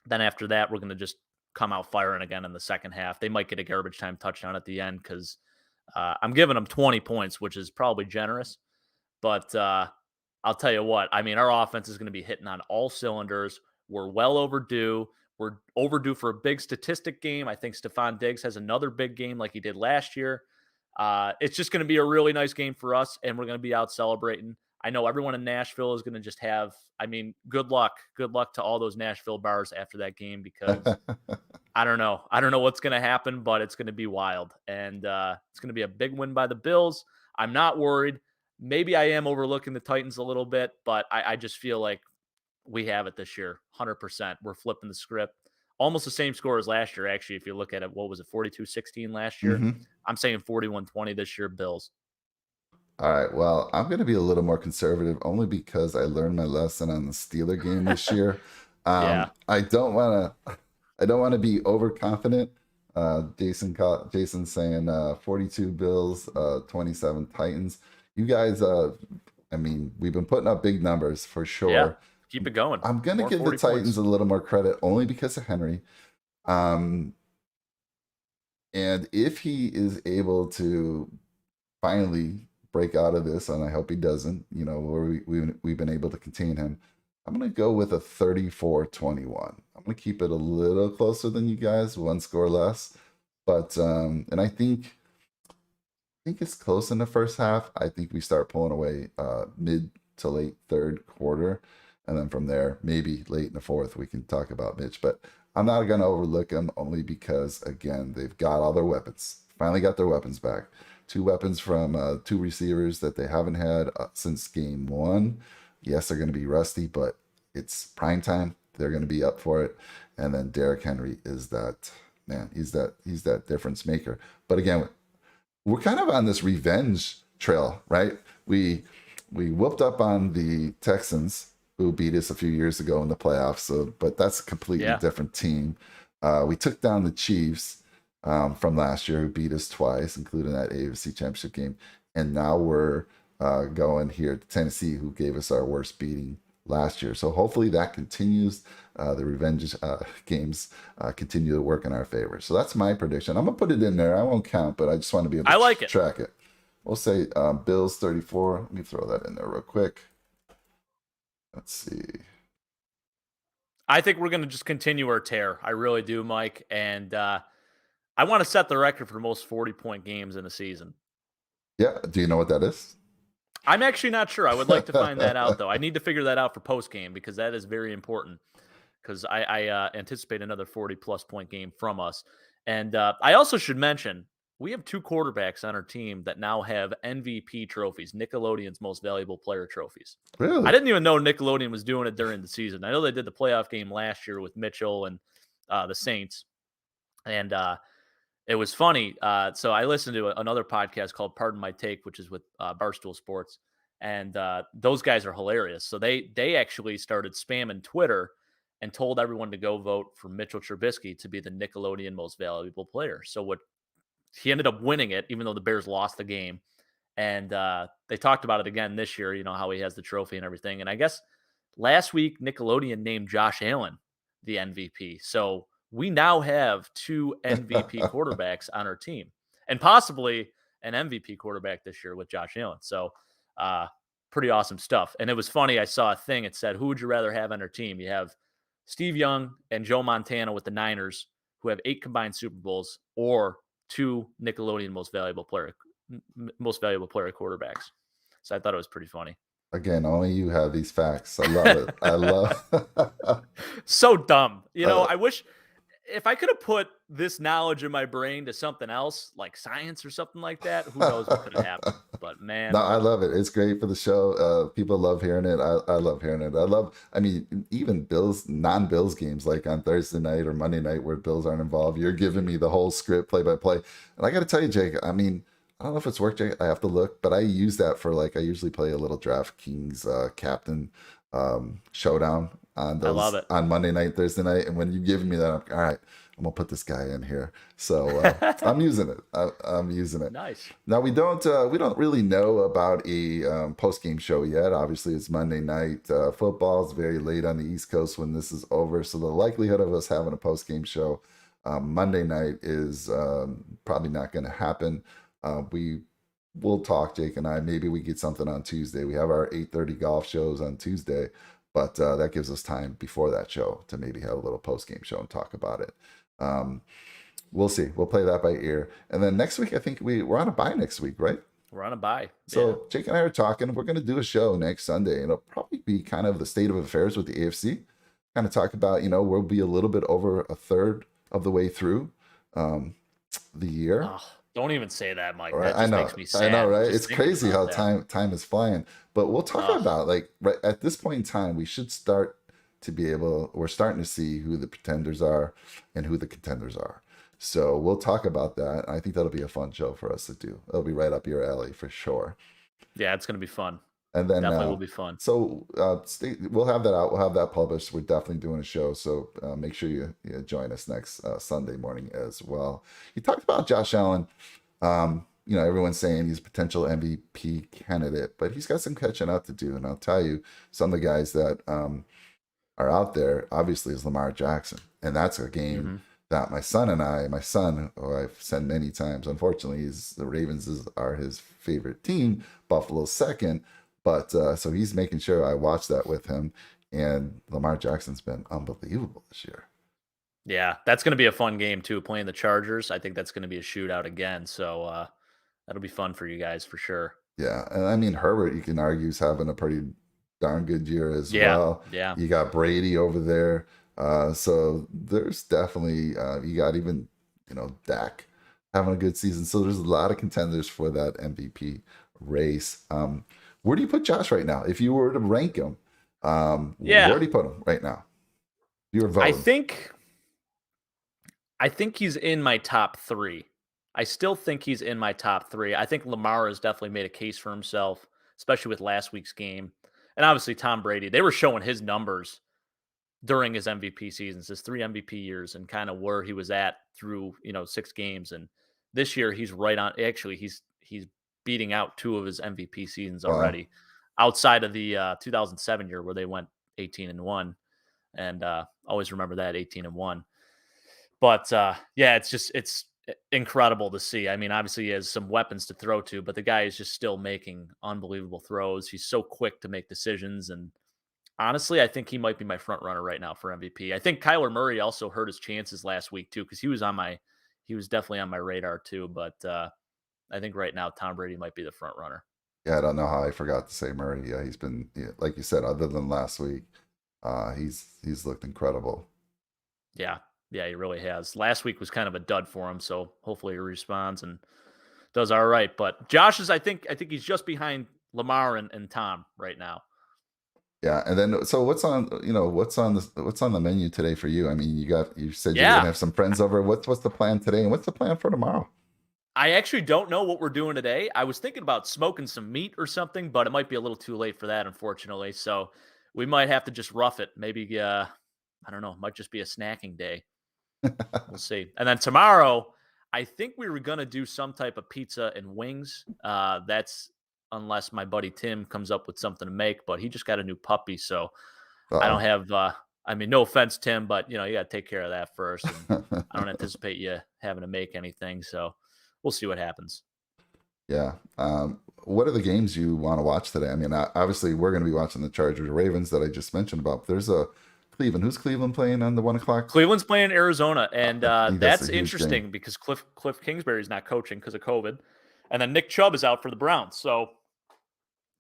B: Then after that, we're going to just come out firing again in the second half. They might get a garbage time touchdown at the end because I'm giving them 20 points, which is probably generous. But I'll tell you what, I mean, our offense is going to be hitting on all cylinders. We're well overdue. We're overdue for a big statistic game. I think Stephon Diggs has another big game like he did last year. It's just going to be a really nice game for us, and we're going to be out celebrating. I know everyone in Nashville is going to just have, I mean, good luck. Good luck to all those Nashville bars after that game because I don't know. I don't know what's going to happen, but it's going to be wild. And it's going to be a big win by the Bills. I'm not worried. Maybe I am overlooking the Titans a little bit, but I just feel like we have it this year, 100%. We're flipping the script. Almost the same score as last year, actually, if you look at it. What was it, 42-16 last year?
A: Mm-hmm.
B: I'm saying 41-20 this year, Bills.
A: All right. Well, I'm going to be a little more conservative only because I learned my lesson on the Steeler game this year.
B: Yeah.
A: I don't want to be overconfident. Jason saying 42 Bills, 27 Titans. You guys, I mean, we've been putting up big numbers for sure.
B: Yeah. Keep it going.
A: I'm going to
B: More
A: give the
B: 40
A: Titans
B: points.
A: a little more credit only because of Henry. And if he is able to finally break out of this, and I hope he doesn't, you know, where we've been able to contain him, I'm going to go with a 34-21. I'm going to keep it a little closer than you guys, one score less. But, and I think it's close in the first half. I think we start pulling away mid to late third quarter. And then from there, maybe late in the fourth, we can talk about Mitch. But I'm not going to overlook them only because, again, they've got all their weapons. Finally got their weapons back. 2 weapons from 2 receivers that they haven't had since game 1. Yes, they're going to be rusty, but it's prime time. They're going to be up for it. And then Derrick Henry is that, man, he's that difference maker. But again, we're kind of on this revenge trail, right? We whooped up on the Texans, who beat us a few years ago in the playoffs. So, but that's a completely different team. We took down the Chiefs from last year, who beat us twice, including that AFC Championship game. And now we're going here to Tennessee, who gave us our worst beating last year. So hopefully that continues. The revenge games continue to work in our favor. So that's my prediction. I'm going to put it in there. I won't count, but I just want to be able to track it. We'll say Bills 34. Let me throw that in there real quick. Let's see.
B: I think we're going to just continue our tear. I really do, Mike. And I want to set the record for the most 40-point games in a season.
A: Yeah. Do you know what that is?
B: I'm actually not sure. I would like to find that out, though. I need to figure that out for post-game because that is very important because I anticipate another 40-plus point game from us. And I also should mention, we have 2 quarterbacks on our team that now have MVP trophies, Nickelodeon's Most Valuable Player trophies.
A: Really?
B: I didn't even know Nickelodeon was doing it during the season. I know they did the playoff game last year with Mitchell and the Saints. And it was funny. So I listened to another podcast called Pardon My Take, which is with Barstool Sports. And those guys are hilarious. So they actually started spamming Twitter and told everyone to go vote for Mitchell Trubisky to be the Nickelodeon Most Valuable Player. So what he ended up winning it, even though the Bears lost the game. And they talked about it again this year, you know, how he has the trophy and everything. And I guess last week, Nickelodeon named Josh Allen the MVP. So we now have 2 MVP quarterbacks on our team and possibly an MVP quarterback this year with Josh Allen. So pretty awesome stuff. And it was funny. I saw a thing. It said, who would you rather have on our team? You have Steve Young and Joe Montana with the Niners, who have 8 combined Super Bowls, or 2 Nickelodeon most valuable player quarterbacks. So I thought it was pretty funny.
A: Again, only you have these facts. I love it. I love
B: so dumb. You know, I wish if I could have put this knowledge in my brain to something else, like science or something like that, who knows what could have happened. But man.
A: No, I love it. It's great for the show. People love hearing it. I love hearing it. I mean, even non-Bills games like on Thursday night or Monday night where Bills aren't involved, you're giving me the whole script play by play. And I got to tell you, Jake, I mean, I don't know if it's worked, Jake. I have to look, but I use that for I usually play a little DraftKings captain showdown on
B: I love
A: those
B: it.
A: on Monday night, Thursday night. And when you give me that, I'm like, all right, I'm gonna put this guy in here. So I'm using it. I'm using it.
B: Nice.
A: Now we don't really know about a post game show yet. Obviously, it's Monday night. Football is very late on the East Coast when this is over, so the likelihood of us having a post game show Monday night is probably not going to happen. We will talk, Jake and I. Maybe we get something on Tuesday. We have our 8:30 golf shows on Tuesday, but that gives us time before that show to maybe have a little post game show and talk about it. Um, we'll see. We'll play that by ear. And then next week, I think we're on a bye next week, right?
B: We're on a bye.
A: So Jake and I are talking. We're going to do a show next Sunday. It'll probably be kind of the state of affairs with the AFC. Kind of talk about, we'll be a little bit over a third of the way through the year.
B: Oh, don't even say that, Mike.
A: Right?
B: That just makes me sad.
A: I know, right?
B: Just
A: It's
B: thinking
A: crazy how
B: about that.
A: time is flying. But we'll talk about right at this point in time, we should start to be able. We're starting to see who the pretenders are and who the contenders are. So we'll talk about that. I think that'll be a fun show for us to do. It'll be right up your alley for sure.
B: Yeah, it's going to be fun.
A: And then
B: definitely will be fun.
A: So we'll have that out. We'll have that published. We're definitely doing a show. So make sure you join us next Sunday morning as well. You talked about Josh Allen. Everyone's saying he's a potential MVP candidate, but he's got some catching up to do. And I'll tell you, some of the guys that are out there, obviously, is Lamar Jackson. And that's a game that my son, who I've said many times, unfortunately, the Ravens are his favorite team, Buffalo's second. But so he's making sure I watch that with him. And Lamar Jackson's been unbelievable this year.
B: Yeah, that's going to be a fun game, too, playing the Chargers. I think that's going to be a shootout again. So that'll be fun for you guys for sure.
A: Yeah. And I mean, Herbert, you can argue, is having a pretty darn good year as well.
B: Yeah.
A: You got Brady over there. So there's definitely, you got even, Dak having a good season. So there's a lot of contenders for that MVP race. Where do you put Josh right now? If you were to rank him, where do you put him right now? You're voting.
B: I think he's in my top 3. I still think he's in my top 3. I think Lamar has definitely made a case for himself, especially with last week's game. And obviously Tom Brady, they were showing his numbers during his MVP seasons, his 3 MVP years, and kind of where he was at through, 6 games. And this year he's right on. Actually, he's beating out 2 of his MVP seasons already, outside of the 2007 year where they went 18-1. And always remember that 18-1. But it's incredible to see. I mean, obviously he has some weapons to throw to, but the guy is just still making unbelievable throws. He's so quick to make decisions. And honestly, I think he might be my front runner right now for MVP. I think Kyler Murray also hurt his chances last week too, because he was definitely on my radar too. But I think right now Tom Brady might be the front runner.
A: Yeah, I don't know how I forgot to say Murray. Yeah, he's been, like you said, other than last week, he's looked incredible.
B: Yeah, he really has. Last week was kind of a dud for him, so hopefully he responds and does all right. But Josh is, I think he's just behind Lamar and Tom right now.
A: Yeah, and then so what's on the menu today for you? I mean, you said you're gonna have some friends over. What's the plan today, and what's the plan for tomorrow?
B: I actually don't know what we're doing today. I was thinking about smoking some meat or something, but it might be a little too late for that, unfortunately. So we might have to just rough it. Maybe I don't know. It might just be a snacking day. We'll see. And then tomorrow, I think we were gonna do some type of pizza and wings. That's unless my buddy Tim comes up with something to make, but he just got a new puppy, so I don't have. I mean, no offense, Tim, but you got to take care of that first. And I don't anticipate you having to make anything, so we'll see what happens.
A: Yeah. What are the games you want to watch today? I mean, obviously we're going to be watching the Chargers Ravens that I just mentioned about. There's a Cleveland. Who's Cleveland playing on the 1:00?
B: Cleveland's playing Arizona, and that's interesting
A: game.
B: because Cliff Kingsbury's not coaching because of COVID, and then Nick Chubb is out for the Browns. So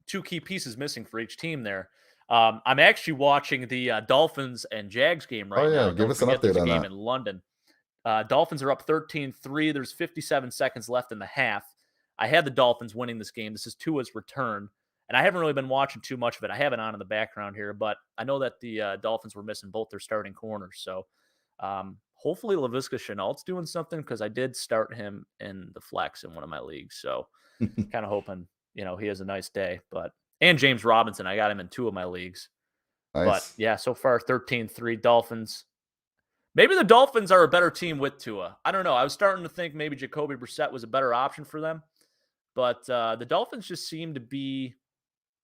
B: 2 key pieces missing for each team there. I'm actually watching the Dolphins and Jags game right now.
A: Give us an update on
B: game
A: that.
B: in London. Dolphins are up 13-3. There's 57 seconds left in the half. I had the Dolphins winning this game. This is Tua's return, and I haven't really been watching too much of it. I have it on in the background here, but I know that the Dolphins were missing both their starting corners. So hopefully Laviska Shenault's doing something because I did start him in the flex in one of my leagues. So kind of hoping, he has a nice day. And James Robinson, I got him in 2 of my leagues. But
A: Nice.
B: yeah, so far 13-3 Dolphins. Maybe the Dolphins are a better team with Tua. I don't know. I was starting to think maybe Jacoby Brissett was a better option for them. But the Dolphins just seem to be,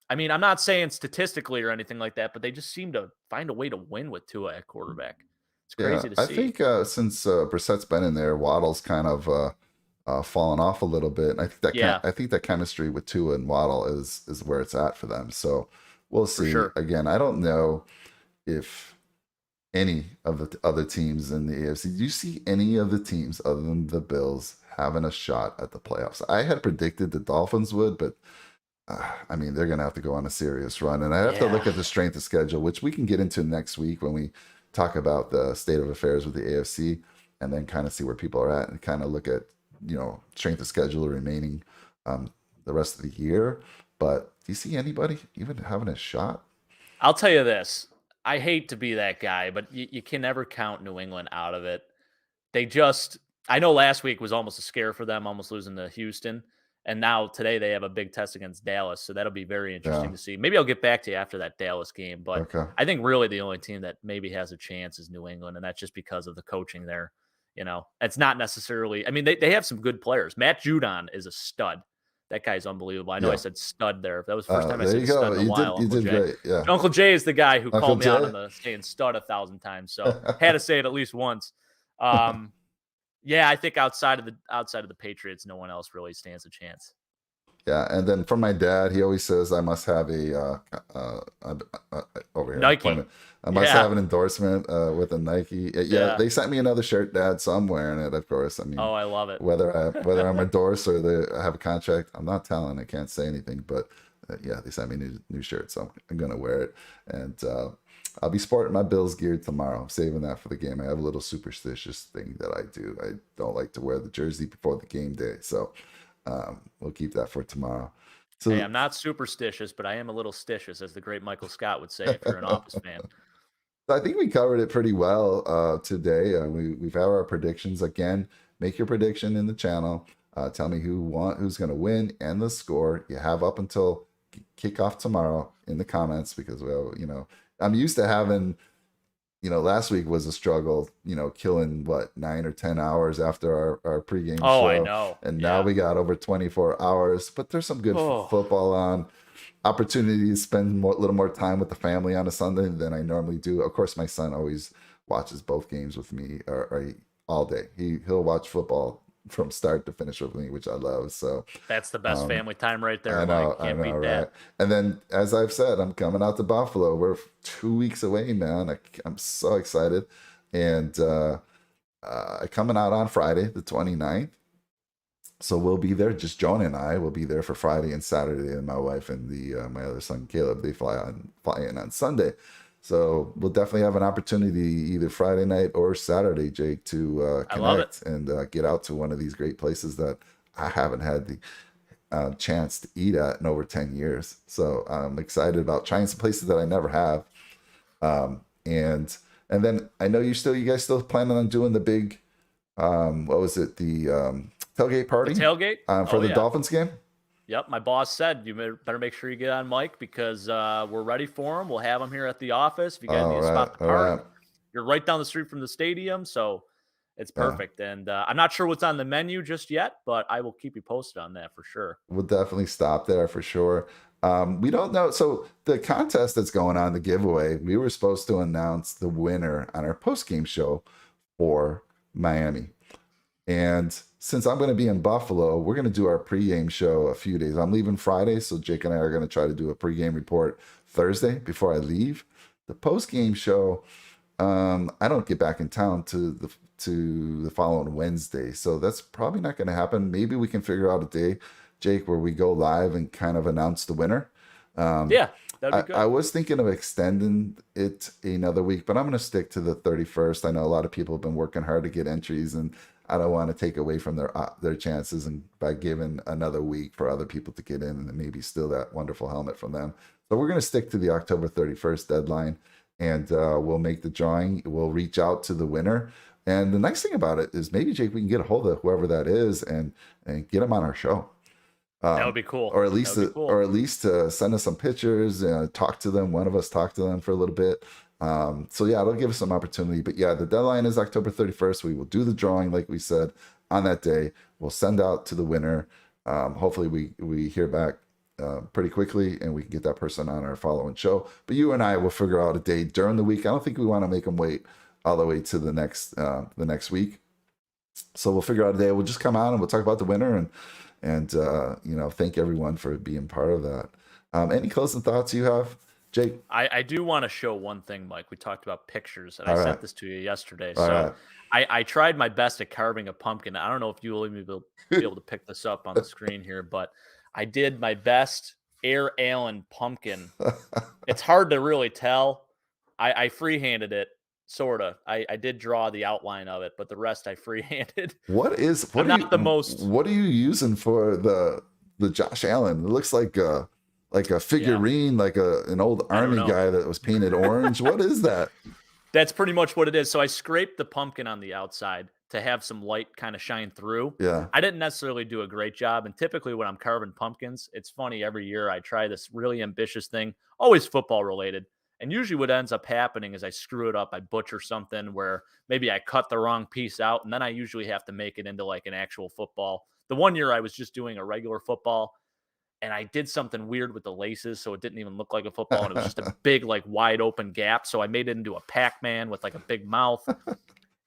B: I mean, I'm not saying statistically or anything like that, but they just seem to find a way to win with Tua at quarterback. It's
A: Yeah,
B: crazy to
A: I
B: see.
A: think since Brissett's been in there, Waddle's kind of fallen off a little bit. And
B: Yeah,
A: I think that chemistry with Tua and Waddle is where it's at for them. So we'll
B: for
A: see.
B: sure.
A: Again, I don't know if any of the other teams in the AFC. Do you see any of the teams other than the Bills having a shot at the playoffs? I had predicted the Dolphins would, but I mean, they're going to have to go on a serious run. And I have to
B: Yeah.
A: look at the strength of schedule, which we can get into next week when we talk about the state of affairs with the AFC, and then kind of see where people are at and kind of look at, strength of schedule remaining the rest of the year. But do you see anybody even having a shot?
B: I'll tell you this. I hate to be that guy, but you can never count New England out of it. They just, I know last week was almost a scare for them, almost losing to Houston. And now today they have a big test against Dallas. So that'll be very interesting
A: Yeah.
B: to see. Maybe I'll get back to you after that Dallas game. But
A: Okay.
B: I think really the only team that maybe has a chance is New England. And that's just because of the coaching there. It's not necessarily, I mean, they have some good players. Matt Judon is a stud. That guy's unbelievable. I know I
A: Yeah.
B: said stud there. That was the first time I
A: There
B: said
A: you
B: stud
A: go.
B: in a while.
A: You
B: Uncle
A: did
B: Jay.
A: great. Yeah.
B: Uncle Jay is the guy who
A: Uncle
B: called me out
A: Jay?
B: on the saying stud 1,000 times. So had to say it at least once. Yeah, I think outside of the Patriots, no one else really stands a chance.
A: Yeah, and then from my dad, he always says I must have over here
B: Nike.
A: pointing. I must
B: Yeah.
A: have an endorsement with a Nike.
B: Yeah.
A: They sent me another shirt, Dad, so I'm wearing it. Of course, I mean,
B: Oh, I love it.
A: whether I'm endorsed or I have a contract, I'm not telling. I can't say anything, but yeah, they sent me new shirt, so I'm gonna wear it, and I'll be sporting my Bills gear tomorrow. I'm saving that for the game. I have a little superstitious thing that I do. I don't like to wear the jersey before the game day, so. We'll keep that for tomorrow. So
B: Hey, I'm not superstitious, but I am a little stitious, as the great Michael Scott would say if you're an Office fan.
A: I think we covered it pretty well today. We've had our predictions. Again, make your prediction in the channel. Tell me who's going to win and the score. You have up until kickoff tomorrow in the comments because I'm used to having. Last week was a struggle, killing 9 or 10 hours after our pregame show.
B: Oh, I know.
A: And now we got over 24 hours, but there's some good football on. Opportunity to spend a little more time with the family on a Sunday than I normally do. Of course, my son always watches both games with me or all day. He'll watch football from start to finish with me, which I love. So
B: that's the best family time right there.
A: I know,
B: Mike. Can't beat
A: right?
B: that.
A: And then, as I've said, I'm coming out to Buffalo. We're 2 weeks away, man. I'm so excited. And coming out on Friday, the 29th. So we'll be there. Just Joan and I will be there for Friday and Saturday, and my wife and my other son Caleb, they fly in on Sunday. So we'll definitely have an opportunity either Friday night or Saturday, Jake, to connect and get out to one of these great places that I haven't had the chance to eat at in over 10 years. So I'm excited about trying some places that I never have. And then I know you guys still planning on doing the big, what was it? The tailgate party?
B: The tailgate?
A: For the Dolphins game?
B: Yep, my boss said you better make sure you get on Mike because we're ready for him. We'll have him here at the office. If you guys need a spot to park, you're right down the street from the stadium, so it's perfect. Yeah. And I'm not sure what's on the menu just yet, but I will keep you posted on that for sure.
A: We'll definitely stop there for sure. We don't know. So the contest that's going on, the giveaway, we were supposed to announce the winner on our post-game show for Miami. And since I'm going to be in Buffalo, we're going to do our pregame show a few days. I'm leaving Friday, so Jake and I are going to try to do a pregame report Thursday before I leave. The postgame show, I don't get back in town to the following Wednesday, so that's probably not going to happen. Maybe we can figure out a day, Jake, where we go live and kind of announce the winner.
B: Yeah, that'd be good.
A: I was thinking of extending it another week, but I'm going to stick to the 31st. I know a lot of people have been working hard to get entries, and I don't want to take away from their chances and by giving another week for other people to get in and maybe steal that wonderful helmet from them. So we're going to stick to the October 31st deadline, and we'll make the drawing. We'll reach out to the winner. And the nice thing about it is maybe, Jake, we can get a hold of whoever that is and get them on our show.
B: That would be cool.
A: Or at least,
B: That would be cool.
A: or at least send us some pictures and talk to them. One of us talk to them for a little bit. So yeah, it'll give us some opportunity. But yeah, the deadline is October 31st. We will do the drawing, like we said, on that day. We'll send out to the winner. Hopefully, we hear back pretty quickly, and we can get that person on our following show. But you and I will figure out a day during the week. I don't think we want to make them wait all the way to the next week. So we'll figure out a day. We'll just come on and we'll talk about the winner and thank everyone for being part of that. Any closing thoughts you have, Jake?
B: I do want to show one thing, Mike. We talked about pictures, and I sent this to you yesterday.
A: All
B: so I tried my best at carving a pumpkin. I don't know if you will even be able to pick this up on the screen here, but I did my best Air Allen pumpkin. It's hard to really tell. I freehanded it, sort of. I did draw the outline of it, but the rest I freehanded.
A: What are you using for the Josh Allen? It looks like a figurine, like an old army guy that was painted orange. What is that?
B: That's pretty much what it is. So I scraped the pumpkin on the outside to have some light kind of shine through.
A: Yeah.
B: I didn't necessarily do a great job. And typically when I'm carving pumpkins, it's funny, every year I try this really ambitious thing, always football related. And usually what ends up happening is I screw it up. I butcher something where maybe I cut the wrong piece out, and then I usually have to make it into like an actual football. The one year I was just doing a regular football, and I did something weird with the laces, so it didn't even look like a football, and it was just a big, like, wide open gap. So I made it into a Pac-Man with like a big mouth.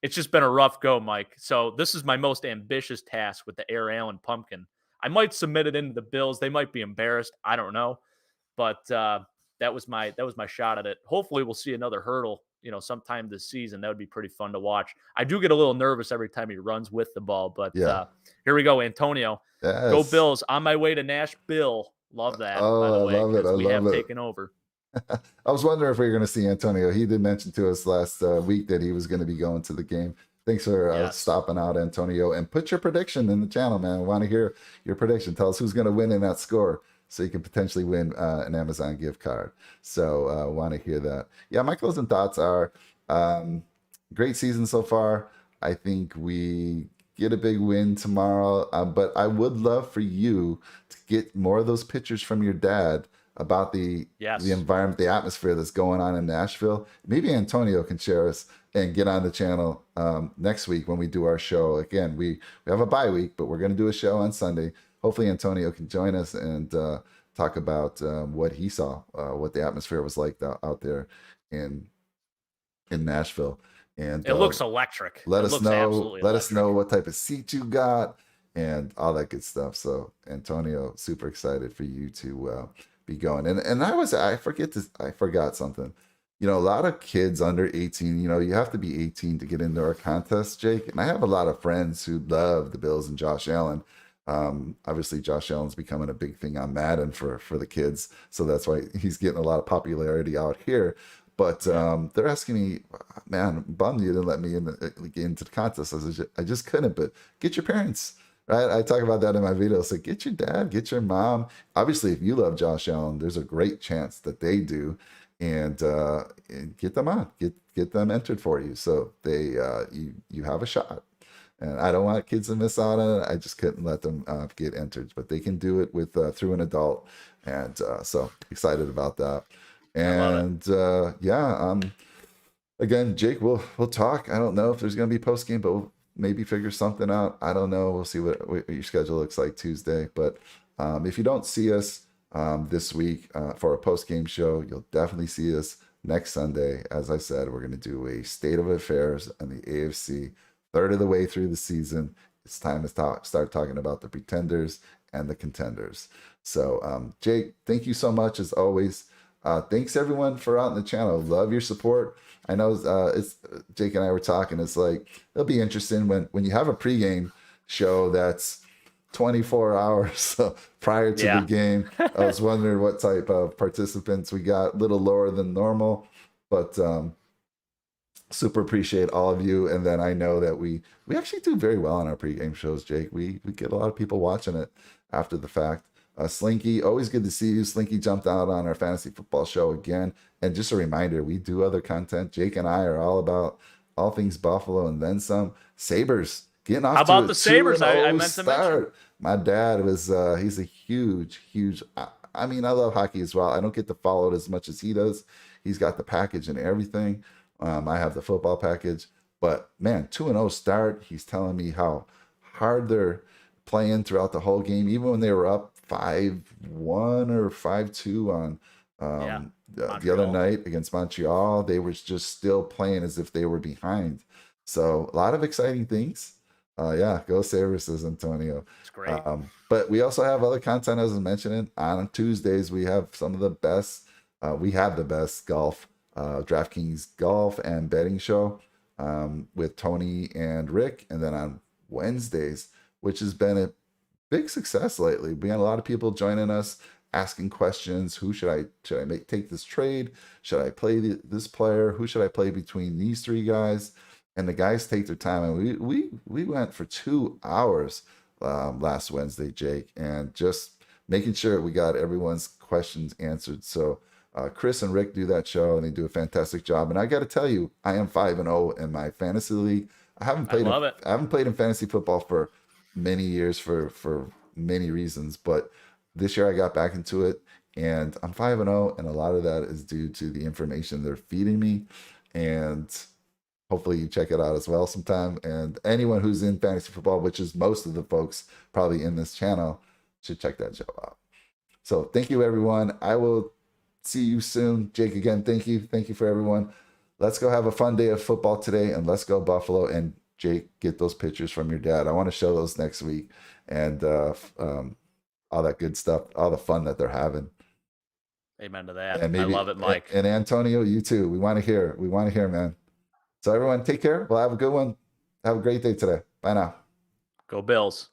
B: It's just been a rough go, Mike. So this is my most ambitious task with the Air Allen pumpkin. I might submit it into the Bills. They might be embarrassed. I don't know, but that was my shot at it. Hopefully, we'll see another hurdle, sometime this season. That would be pretty fun to watch. I do get a little nervous every time he runs with the ball, but here we go, Antonio.
A: Yes.
B: Go Bills. On my way to Nashville. Love that, by the way.
A: I love it.
B: We have taken over.
A: I was wondering if we were going to see Antonio. He did mention to us last week that he was going to be going to the game. Thanks for stopping out, Antonio. And put your prediction in the channel, man. I want to hear your prediction. Tell us who's going to win in that score, so you can potentially win an Amazon gift card. So want to hear that. Yeah, my closing thoughts are great season so far. I think we get a big win tomorrow, but I would love for you to get more of those pictures from your dad about the environment, the atmosphere that's going on in Nashville. Maybe Antonio can share us and get on the channel next week when we do our show. Again, we have a bye week, but we're going to do a show on Sunday. Hopefully Antonio can join us and talk about what he saw, what the atmosphere was like out there in Nashville. And
B: it looks electric.
A: Let us know what type of seat you got and all that good stuff. So Antonio, super excited for you to be going. And I forgot something. A lot of kids under 18, you have to be 18 to get into our contest, Jake. And I have a lot of friends who love the Bills and Josh Allen. Obviously Josh Allen's becoming a big thing on Madden for the kids. So that's why he's getting a lot of popularity out here. But they're asking me, man, bummed you didn't let me get into the contest. I just couldn't, but get your parents, right? I talk about that in my videos. So get your dad, get your mom. Obviously, if you love Josh Allen, there's a great chance that they do. And get them on, get them entered for you. So they you have a shot. And I don't want kids to miss out on it. I just couldn't let them get entered, but they can do it with through an adult. And so excited about that. And again, Jake, we'll talk. I don't know if there's going to be post game, but we'll maybe figure something out. I don't know. We'll see what your schedule looks like Tuesday. But if you don't see us this week for a post game show, you'll definitely see us next Sunday. As I said, we're going to do a state of affairs on the AFC, third of the way through the season. It's time to start talking about the pretenders and the contenders. So, Jake, thank you so much as always. Thanks everyone for out in the channel. Love your support. I know it's Jake and I were talking. It's like it'll be interesting when you have a pregame show that's 24 hours prior to the game. I was wondering what type of participants we got. A little lower than normal, but super appreciate all of you. And then I know that we actually do very well on our pregame shows, Jake. We get a lot of people watching it after the fact. Slinky, always good to see you. Slinky jumped out on our fantasy football show again. And just a reminder, we do other content. Jake and I are all about all things Buffalo and then some. Sabres getting off
B: How
A: to
B: about
A: a
B: the Sabres? I
A: 2-0
B: meant to mention.
A: start. My dad was he's a huge. I mean, I love hockey as well. I don't get to follow it as much as he does. He's got the package and everything. I have the football package, but man, 2-0 start. He's telling me how hard they're playing throughout the whole game, even when they were up 5-1 or 5-2 on the other night against Montreal. They were just still playing as if they were behind. So a lot of exciting things. Yeah, go Sabres, says Antonio.
B: It's great.
A: But we also have other content, as I was mentioning. On Tuesdays, we have some of the best. We have the best golf, DraftKings golf and betting show with Tony and Rick. And then on Wednesdays, which has been a big success lately. We had a lot of people joining us, asking questions. Who should I take this trade? Should I play this player? Who should I play between these three guys? And the guys take their time, and we went for 2 hours last Wednesday, Jake, and just making sure we got everyone's questions answered. So Chris and Rick do that show, and they do a fantastic job. And I got to tell you, I am 5-0 in my fantasy league. I haven't played in fantasy football for many years for many reasons, but this year I got back into it, and I'm 5-0, and a lot of that is due to the information they're feeding me, and hopefully you check it out as well sometime. And anyone who's in fantasy football, which is most of the folks probably in this channel, should check that show out. So thank you, everyone. I will see you soon. Jake, again, thank you. Thank you for everyone. Let's go have a fun day of football today, and let's go Buffalo. And Jake, get those pictures from your dad. I want to show those next week, and all that good stuff, all the fun that they're having.
B: Amen to that.
A: And maybe,
B: I love it, Mike.
A: And Antonio, you too. We want to hear. Man. So everyone, take care. Well, have a good one. Have a great day today. Bye now.
B: Go Bills.